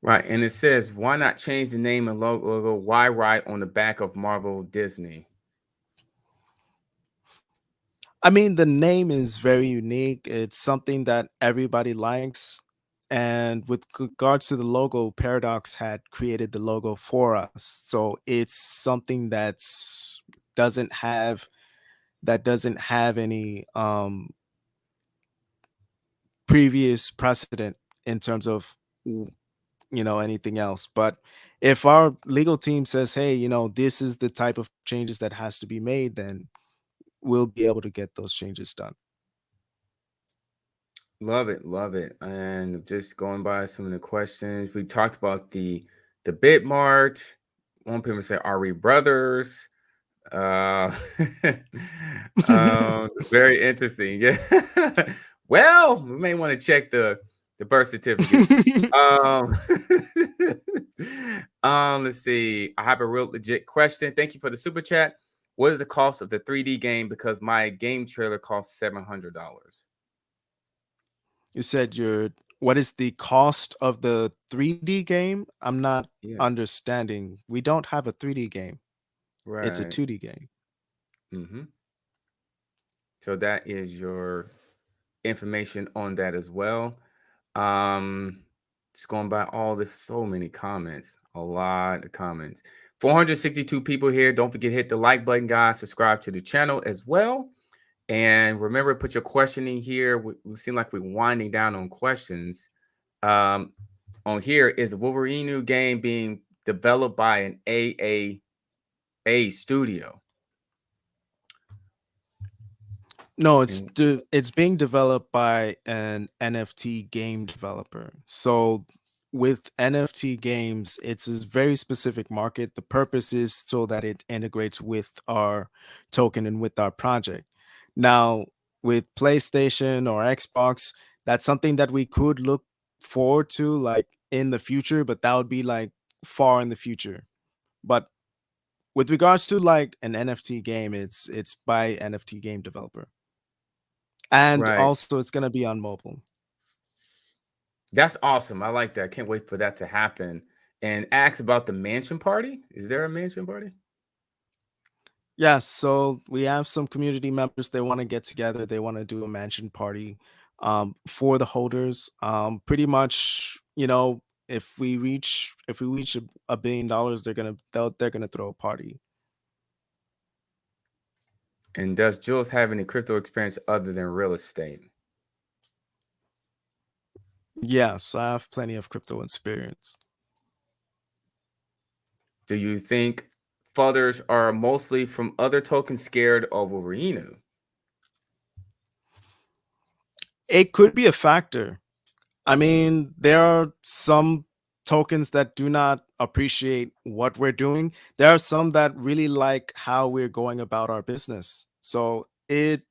Right. And it says, why not change the name and logo? Why write on the back of Marvel Disney? I mean, the name is very unique. It's something that everybody likes. And with regards to the logo, Paradox had created the logo for us. So it's something doesn't have doesn't have any previous precedent in terms of anything else. But if our legal team says, hey, this is the type of changes that has to be made, then we'll be able to get those changes done. Love it, love it. And just going by some of the questions, we talked about the BitMart. One people say, "Are we brothers?" Uh, very interesting. Yeah. Well, we may want to check the birth certificate. Um, let's see. I have a real legit question. Thank you for the super chat. What is the cost of the 3D game? Because my game trailer costs $700. You said what is the cost of the 3D game? I'm not Yeah, understanding. We don't have a 3D game. It's a right. 2D game. Hmm. So that is your information on that as well. Um, just going by all this, so many comments, a lot of comments. 462 people here. Don't forget hit the like button, guys. Subscribe to the channel as well. And remember, put your question in here. We seem like we're winding down on questions. Um, on here is a Wolverinu game being developed by an AAA studio. No, And it's being developed by an NFT game developer. So with NFT games, it's a very specific market. The purpose is so that it integrates with our token and with our project. Now, with PlayStation or Xbox, that's something that we could look forward to like in the future, but that would be like far in the future. But with regards to like an NFT game, it's by NFT game developer. And right, also it's gonna be on mobile. that's awesome. I like that. Can't wait for that to happen. And ask about the mansion party. Is there a mansion party? Yeah, so we have some community members, they wanna get together, they wanna do a mansion party, for the holders. Pretty much, if we reach $1 billion, they're gonna throw a party. And does Jules have any crypto experience other than real estate? Yes, I have plenty of crypto experience. Do you think fathers are mostly from other tokens scared of Wolverinu? It could be a factor. I mean, there are some tokens that do not appreciate what we're doing. There are some that really like how we're going about our business. So it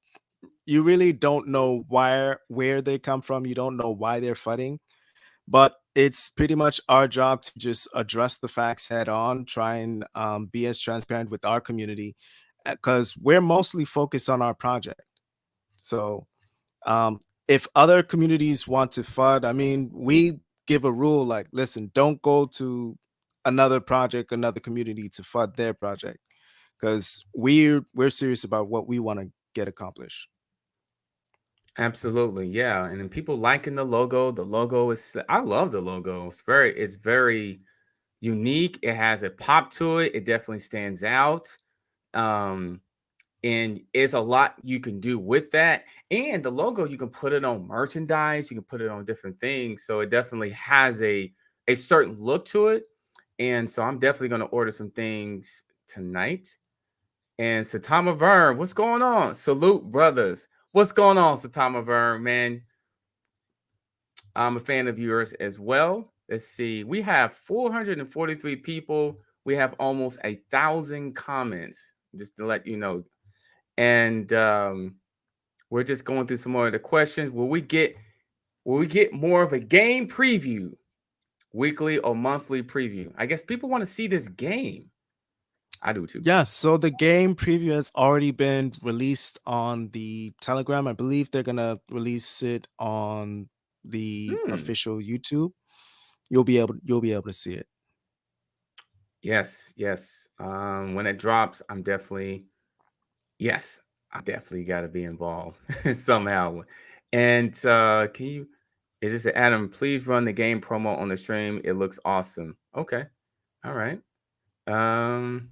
you really don't know where they come from. You don't know why they're fighting, but it's pretty much our job to just address the facts head on, try and be as transparent with our community, because we're mostly focused on our project. So um, if other communities want to FUD, I mean, we give a rule like, listen, don't go to another project, another community to FUD their project, because we're serious about what we want to get accomplished. Absolutely, yeah. And then people liking the logo. The logo is I love the logo. It's very unique. It has a pop to it. It definitely stands out. Um, and it's a lot you can do with that. And the logo, you can put it on merchandise, you can put it on different things. So it definitely has a certain look to it. And so I'm definitely going to order some things tonight. And Satama Vern, what's going on? Salute, brothers. What's going on, Satama Vern, man? I'm a fan of yours as well. Let's see. We have 443 people. We have almost 1,000 comments, just to let you know. And we're just going through some more of the questions. Will we get more of a game preview, weekly or monthly preview? I guess people want to see this game. I do too. Yeah, so the game preview has already been released on the Telegram. I believe they're gonna release it on the Hmm. official YouTube. You'll be able to see it. Yes, yes. When it drops, yes, I definitely got to be involved somehow. And can you? Is this Adam? Please run the game promo on the stream. It looks awesome. Okay. All right. Um,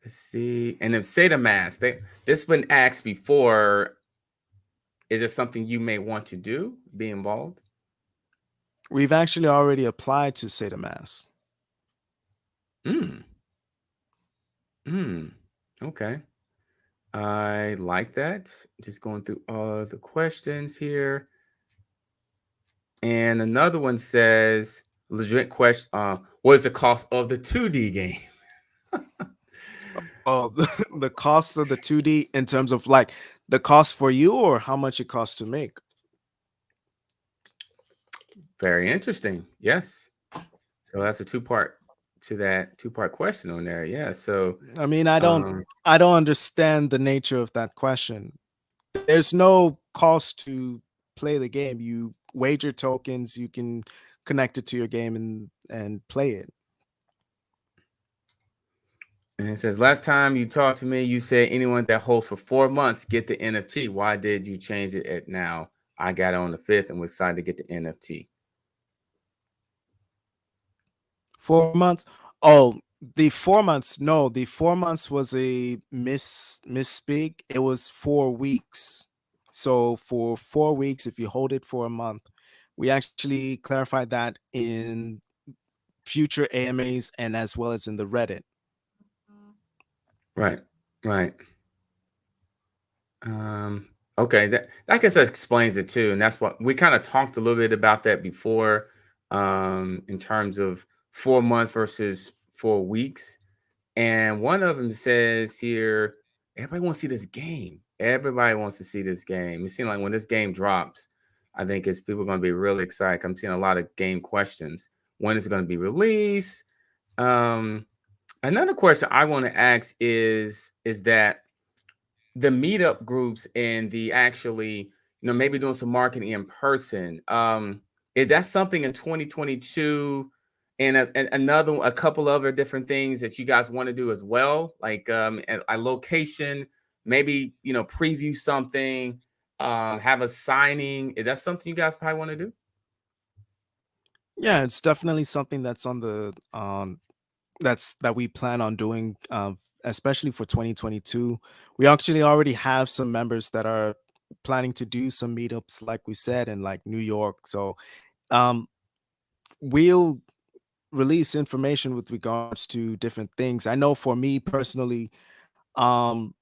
let's see. And if Seda Mask, this been asked before. Is it something you may want to do? Be involved? We've actually already applied to Sata Mass. Hmm. Hmm. Okay. I like that. Just going through all the questions here. And another one says, legit question, what is the cost of the 2D game? Oh, the cost of the 2D in terms of like the cost for you or how much it costs to make. Very interesting. Yes. So that's a two-part question on there. Yeah. So I mean, um I don't understand the nature of that question. There's no cost to play the game. You wager tokens, you can connect it to your game and play it. and it says last time you talked to me, you said anyone that holds for 4 months get the NFT. Why did you change it at now? I got it on the 5th and we're excited to get the NFT. 4 months. Oh, the 4 months. No, the 4 months was a misspeak. It was 4 weeks. So for 4 weeks, if you hold it for a month, we actually clarified that in future AMAs and as well as in the Reddit. Right. Right. Um, okay, that I guess that explains it too, and that's what we kind of talked a little bit about that before, in terms of 4 months versus 4 weeks. And one of them says here, everybody wants to see this game. Everybody wants to see this game. It seems like when this game drops, I think it's people going to be really excited. I'm seeing a lot of game questions. When is it going to be released? Um, Another question I want to ask is that the meetup groups and the actually, maybe doing some marketing in person. Is that something in 2022 and a couple other different things that you guys want to do as well? Like a location, maybe, preview something, have a signing. Is that something you guys probably want to do? Yeah, it's definitely something that's on the that we plan on doing, especially for 2022. We actually already have some members that are planning to do some meetups, like we said, in like New York. So um, we'll release information with regards to different things. I know for me personally, um,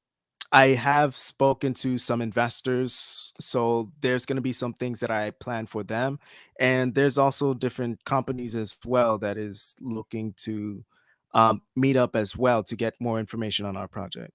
I have spoken to some investors, so there's going to be some things that I plan for them, and there's also different companies as well that is looking to meet up as well to get more information on our project.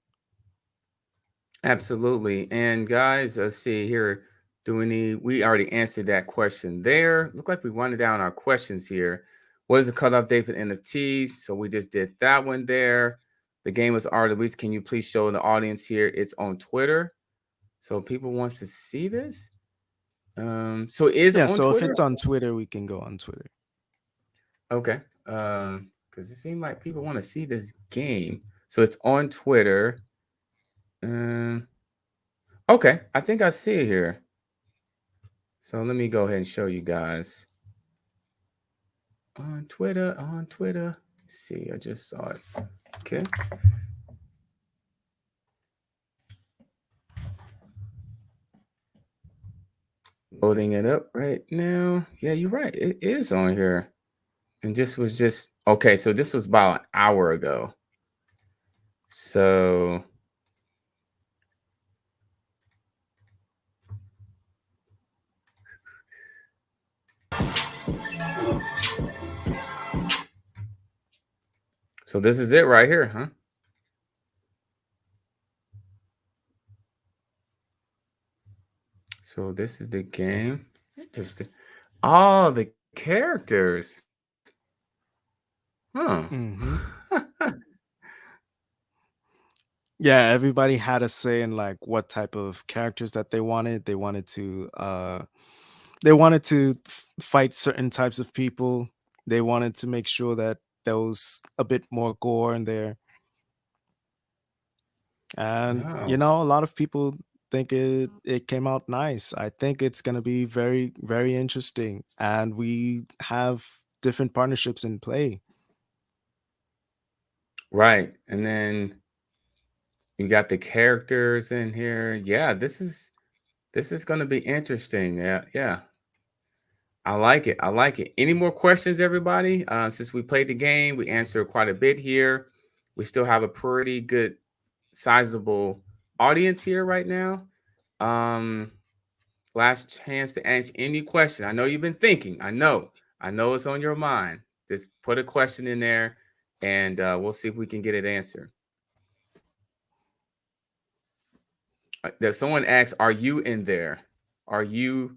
Absolutely. And guys, let's see here. Do we need, we already answered that question there. Look like we wanted down our questions here. What is the cutoff date for NFTs? So we just did that one there. The game is already released. Can you please show the audience here? It's on Twitter. So people wants to see this. So it is Yeah, on so if Twitter. it's on Twitter, we can go on Twitter. Okay. Because it seems like people want to see this game. So it's on Twitter. Um, okay, I think I see it here. So let me go ahead and show you guys on Twitter. On Twitter. Let's see, I just saw it. Okay. Loading it up right now. Yeah, you're right. It is on here. And this was just okay. So this was about an hour ago. So so this is it right here, huh? So this is the game. Interesting. All the characters. Huh. Hmm. Yeah, everybody had a say in like what type of characters that they wanted. They wanted to fight certain types of people. They wanted to make sure that there was a bit more gore in there. And Oh, a lot of people think it came out nice. I think it's going to be very very interesting, and we have different partnerships in play. right. And then you got the characters in here. Yeah, this is going to be interesting. Yeah, yeah. I like it. I like it. Any more questions, everybody? Since we played the game, we answered quite a bit here. We still have a pretty good, sizable audience here right now. Um, Last chance to answer any question. I know you've been thinking. I know it's on your mind. Just put a question in there, and we'll see if we can get it answered. There's someone asks, "Are you in there? Are you,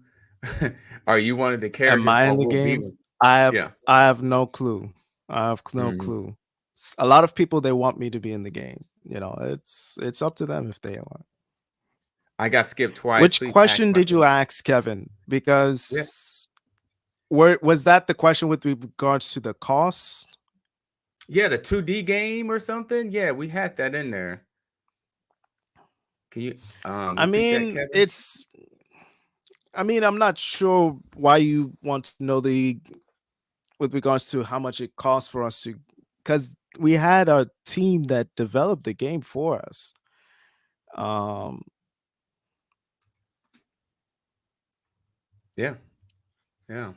are you one of the Am characters, I or in the will be game? one?" I have Yeah. I have no clue. I have no Mhm. clue. A lot of people they want me to be in the game. It's up to them if they want. I got skipped twice. Which Please ask question my did you question. ask, Kevin? Yeah. Because was that the question with regards to the cost? Yeah, the 2D game or something. Yeah, we had that in there. Can you I repeat that, mean, Kevin? I'm not sure why you want to know the with regards to how much it costs for us to, because we had a team that developed the game for us. Um, Yeah, yeah.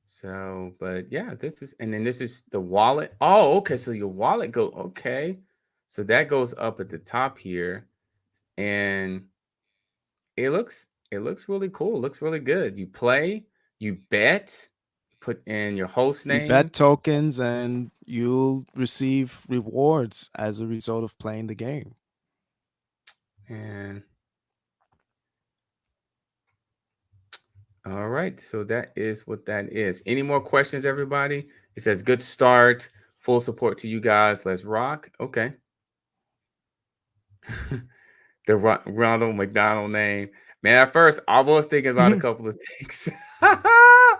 So, but yeah, this is, and then this is the wallet. Oh, okay. So your wallet go, okay. So that goes up at the top here, and it looks really cool. Looks really good. You play, you bet, put in your host you name, bet tokens and you'll receive rewards as a result of playing the game. and all right. So that is what that is. Any more questions, everybody? It says good start, full support to you guys. Let's rock. Okay. The Ronald McDonald name. Man, at first I was thinking about a couple of things. I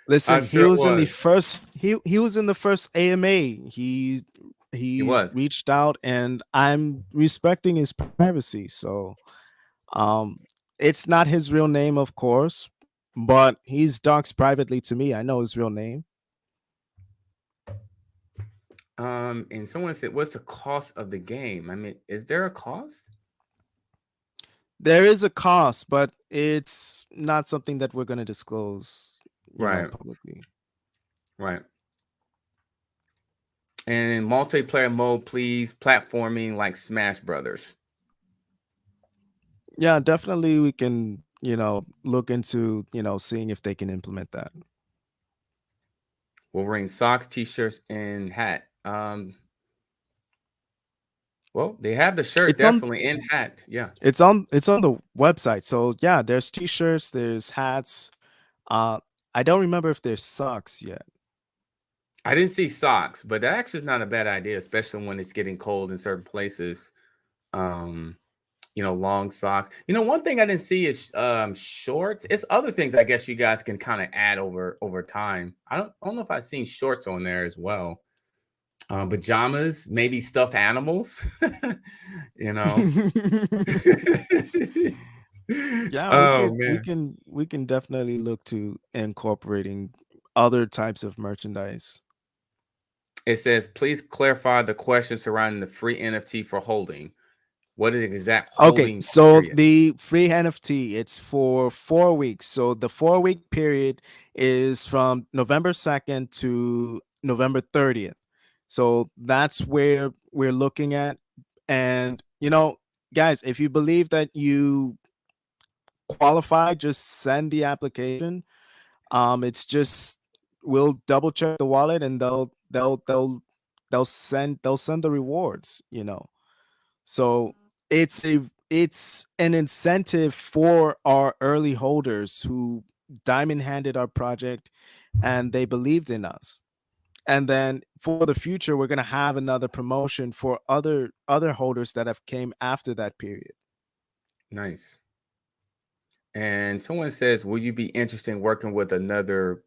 Listen, he sure was in the was. first he was in the first AMA. He He was. reached out and I'm respecting his privacy. So um it's not his real name, of course, but he's doxed privately to me. I know his real name. And someone said, "What's the cost of the game?" I mean, is there a cost? There is a cost, but it's not something that we're going to disclose, Right, publicly. right. And multiplayer mode, please. Platforming like Smash Brothers. Yeah, definitely we can, look into, seeing if they can implement that. Wolverine socks, t-shirts, and hat. Well, they have the shirt It's on definitely and hat. Yeah. it's on the website. So yeah, there's t-shirts, there's hats. Uh I don't remember if there's socks yet. I didn't see socks, but that actually is not a bad idea, especially when it's getting cold in certain places. Um, long socks. One thing I didn't see is shorts. It's other things I guess you guys can kind of add over time. I don't know if I've seen shorts on there as well. Pajamas, maybe stuffed animals. you know. Yeah, we Oh can we man. can we can definitely look to incorporating other types of merchandise. It says, please clarify the question surrounding the free NFT for holding. What is the exact Okay, holding so period? the free NFT, it's for 4 weeks. So the 4 week period is from November 2nd to November 30th. So that's where we're looking at. And, guys, if you believe that you qualify, just send the application. It's just we'll double check the wallet and they'll send the rewards. So it's an incentive for our early holders who diamond handed our project and they believed in us. And then for the future, we're gonna have another promotion for other holders that have came after that period. Nice. And someone says, will you be interested in working with another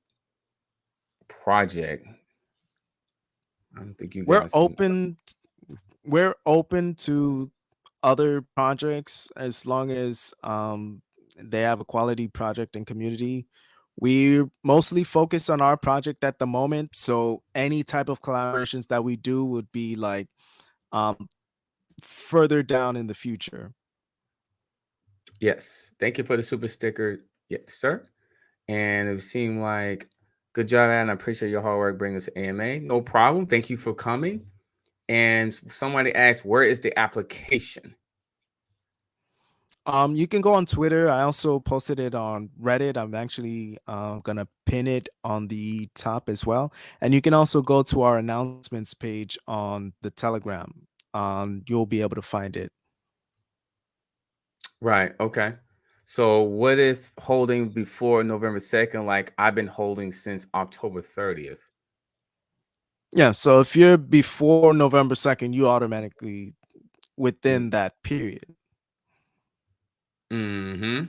project? I don't think you We're guys can. open we're open to other projects as long as they have a quality project and community. We mostly focus on our project at the moment, so any type of collaborations that we do would be like um, further down in the future. Yes. Thank you for the super sticker. Yes, sir. And it seemed like good job, and I appreciate your hard work bringing us to AMA. No problem. Thank you for coming. And somebody asked, where is the application? You can go on Twitter. I also posted it on Reddit. I'm actually gonna pin it on the top as well. And you can also go to our announcements page on the Telegram. You'll be able to find it. Right. Okay. So what if holding before November 2nd, like I've been holding since October 30th? Yeah. So if you're before November 2nd, you automatically within that period. Mm-hmm.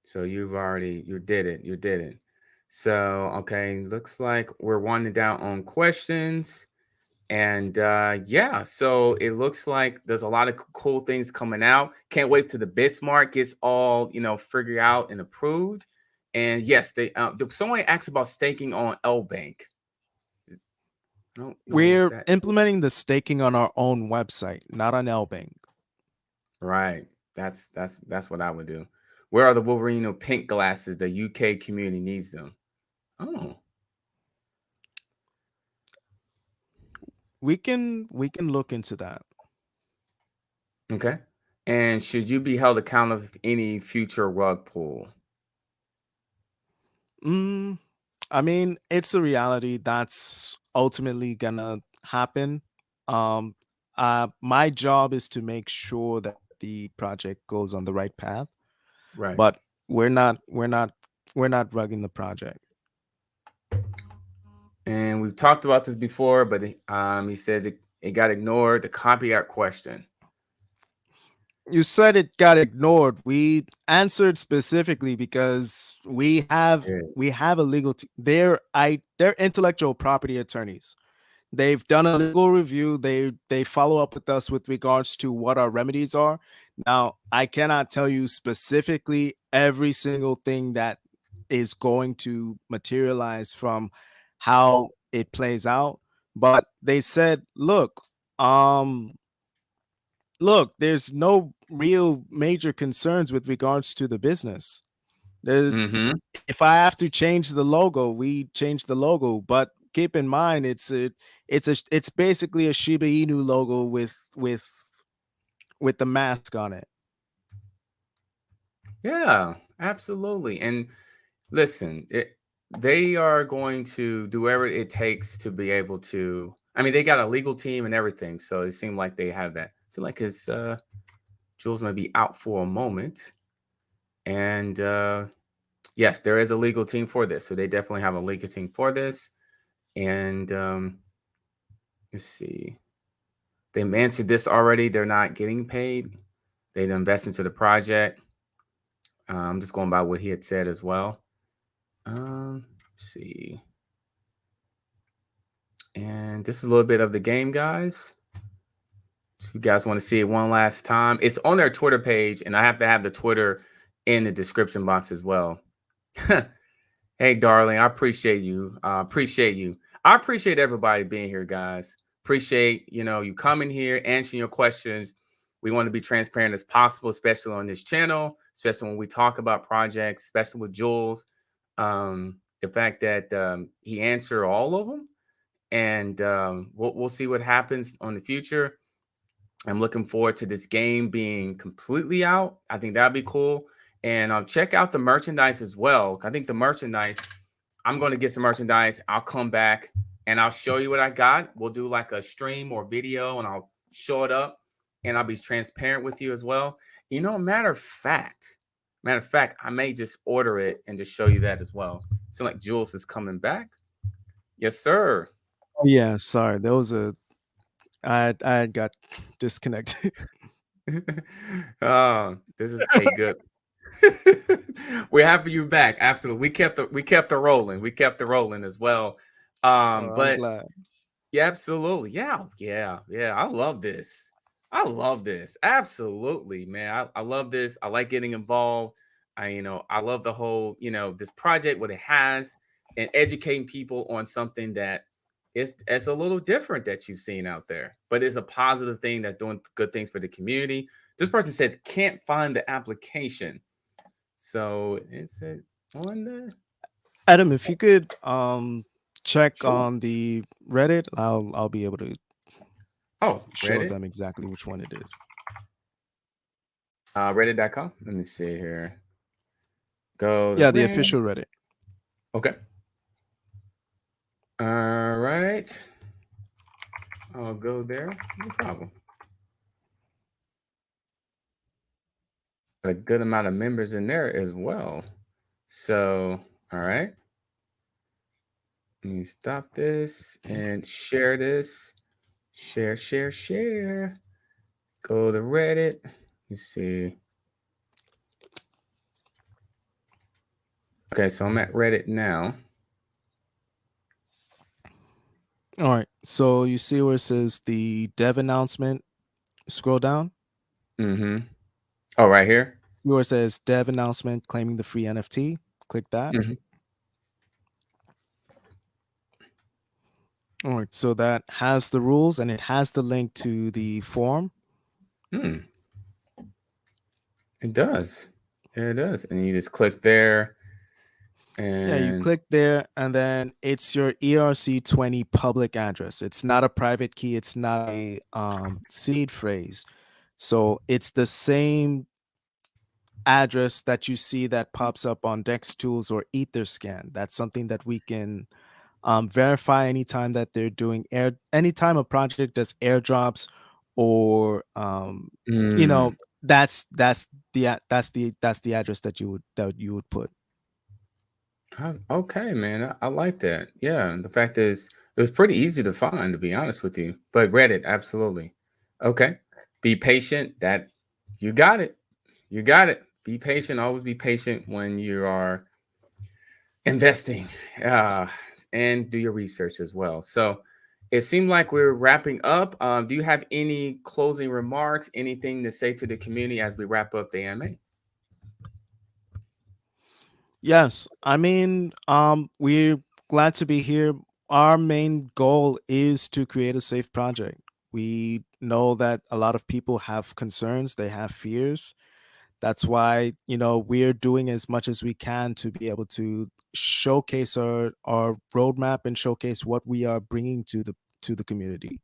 So you did it. You did it. So okay, looks like we're winding down on questions. And yeah, so it looks like there's a lot of cool things coming out. Can't wait till the BitMart gets all figured out and approved. And yes, someone asked about staking on L Bank. I don't know what We're that is. implementing the staking on our own website, not on Lbank. Right. That's what I would do. Where are the Wolverino pink glasses? The UK community needs them. Oh, We can look into that. okay. And should you be held accountable for any future rug pull? Mm, I mean, it's a reality that's ultimately gonna happen. Um, my job is to make sure that the project goes on the right path, Right. but we're not rugging the project. And we've talked about this before, but he said it got ignored. The copyright question. You said it got ignored. We answered specifically because we have Yeah. we have a they're intellectual property attorneys. They've done a legal review. They follow up with us with regards to what our remedies are. Now, I cannot tell you specifically every single thing that is going to materialize from how it plays out, but they said, there's no real major concerns with regards to the business. There, Mm-hmm. if I have to change the logo, we change the logo, but keep in mind it's basically a Shiba Inu logo with the mask on it. Yeah, absolutely. And listen, they are going to do whatever it takes to be able to. I mean, they got a legal team and everything, so it seemed like they have that. It seemed like his Jules may be out for a moment, and yes, there is a legal team for this, so they definitely have a legal team for this. And let's see, they answered this already. They're not getting paid. They invest into the project. I'm just going by what he had said as well. Let's see. And this is a little bit of the game, guys. If you guys want to see it one last time, it's on their Twitter page, and I have to have the Twitter in the description box as well. Hey, darling, I appreciate you. Appreciate you. I appreciate everybody being here, guys. Appreciate you coming here, answering your questions. We want to be transparent as possible, especially on this channel, especially when we talk about projects, especially with Jules. The fact that he answered all of them, and we'll see what happens on the future. I'm looking forward to this game being completely out. I think that'd be cool. And check out the merchandise as well. I think the merchandise, I'm going to get some merchandise. I'll come back and I'll show you what I got. We'll do like a stream or video and I'll show it up and I'll be transparent with you as well. Matter of fact, I may just order it and just show you that as well. So like Jules is coming back. Yes, sir. Oh yeah, sorry. There was I got disconnected. This is a good. We're happy you're back. Absolutely, we kept it rolling. We kept it rolling as well. Oh, I'm But glad. yeah, absolutely, yeah. I love this. I love this. Absolutely, man. I love this. I like getting involved. I love the whole this project, what it has, and educating people on something that it's a little different that you've seen out there, but it's a positive thing that's doing good things for the community. This person said can't find the application, so it's on the Adam, if you could check sure. on the Reddit, I'll be able to Oh, show Reddit, them exactly which one it is. Reddit.com. Let me see here. Go to Yeah, the Reddit. official Reddit. Okay. All right. I'll go there. No problem. A good amount of members in there as well. So, all right. Let me stop this and share this. Share, share, share. Go to Reddit. Let's see. Okay, so I'm at Reddit now. All right. So you see where it says the dev announcement. Scroll down. Mm-hmm. Oh, right here. See where it says dev announcement claiming the free NFT. Click that. Mm-hmm. All right. So that has the rules and it has the link to the form. Hmm. It does. Yeah, it does. And you just click there Yeah, you and click there and then it's your ERC20 public address. It's not a private key. It's not a seed phrase. So it's the same address that you see that pops up on Dex Tools or Etherscan. That's something that we can verify anytime that they're doing anytime a project does airdrops or mm, that's the address that you would put. okay, man. I like that. Yeah. And the fact is it was pretty easy to find, to be honest with you. But Reddit, absolutely. Okay. Be patient. That you got it. You got it. Be patient. Always be patient when you are investing, uh, and do your research as well. So it seemed like we're wrapping up. Do you have any closing remarks, anything to say to the community as we wrap up the AMA? Yes, I mean, we're glad to be here. Our main goal is to create a safe project. We know that a lot of people have concerns, they have fears That's why, we're doing as much as we can to be able to showcase our roadmap and showcase what we are bringing to the community.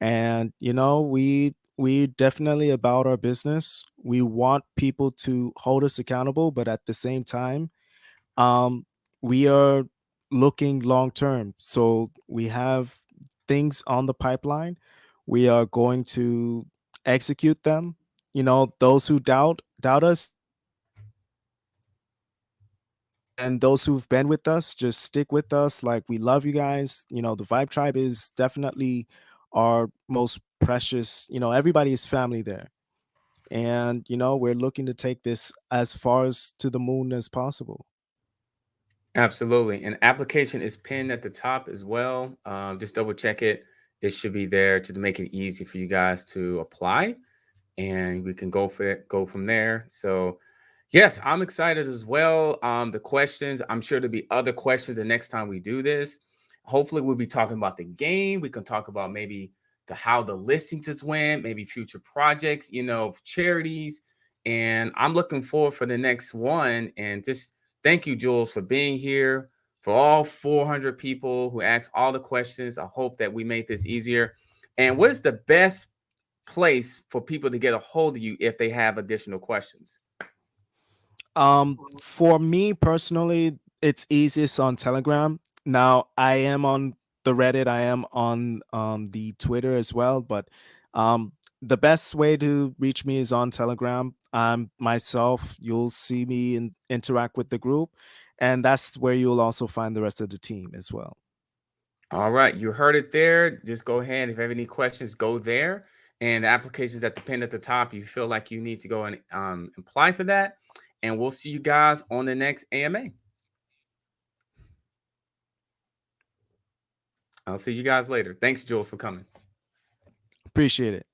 And we definitely about our business. We want people to hold us accountable, but at the same time, um, we are looking long term. So we have things on the pipeline. We are going to execute them. Those who doubt us, and those who've been with us, just stick with us. Like, we love you guys. The Vibe Tribe is definitely our most precious. Everybody is family there. And we're looking to take this as far as to the moon as possible. Absolutely. And application is pinned at the top as well. Just double check it. It should be there to make it easy for you guys to apply, and we can go for it, go from there. So yes, I'm excited as well. The questions, I'm sure there'll be other questions the next time we do this. Hopefully we'll be talking about the game. We can talk about maybe how the listings just went, maybe future projects, charities. And I'm looking forward for the next one. And just thank you, Jules, for being here. For all 400 people who asked all the questions, I hope that we made this easier. And what is the best place for people to get a hold of you if they have additional questions? For me personally, it's easiest on Telegram. Now, I am on the Reddit, I am on the Twitter as well, but the best way to reach me is on Telegram. Myself, you'll see me interact with the group, and that's where you'll also find the rest of the team as well. All right, you heard it there. Just go ahead. If you have any questions, go there. And the applications that depend at the top, you feel like you need to go and apply for that. And we'll see you guys on the next AMA. I'll see you guys later. Thanks, Jules, for coming. Appreciate it.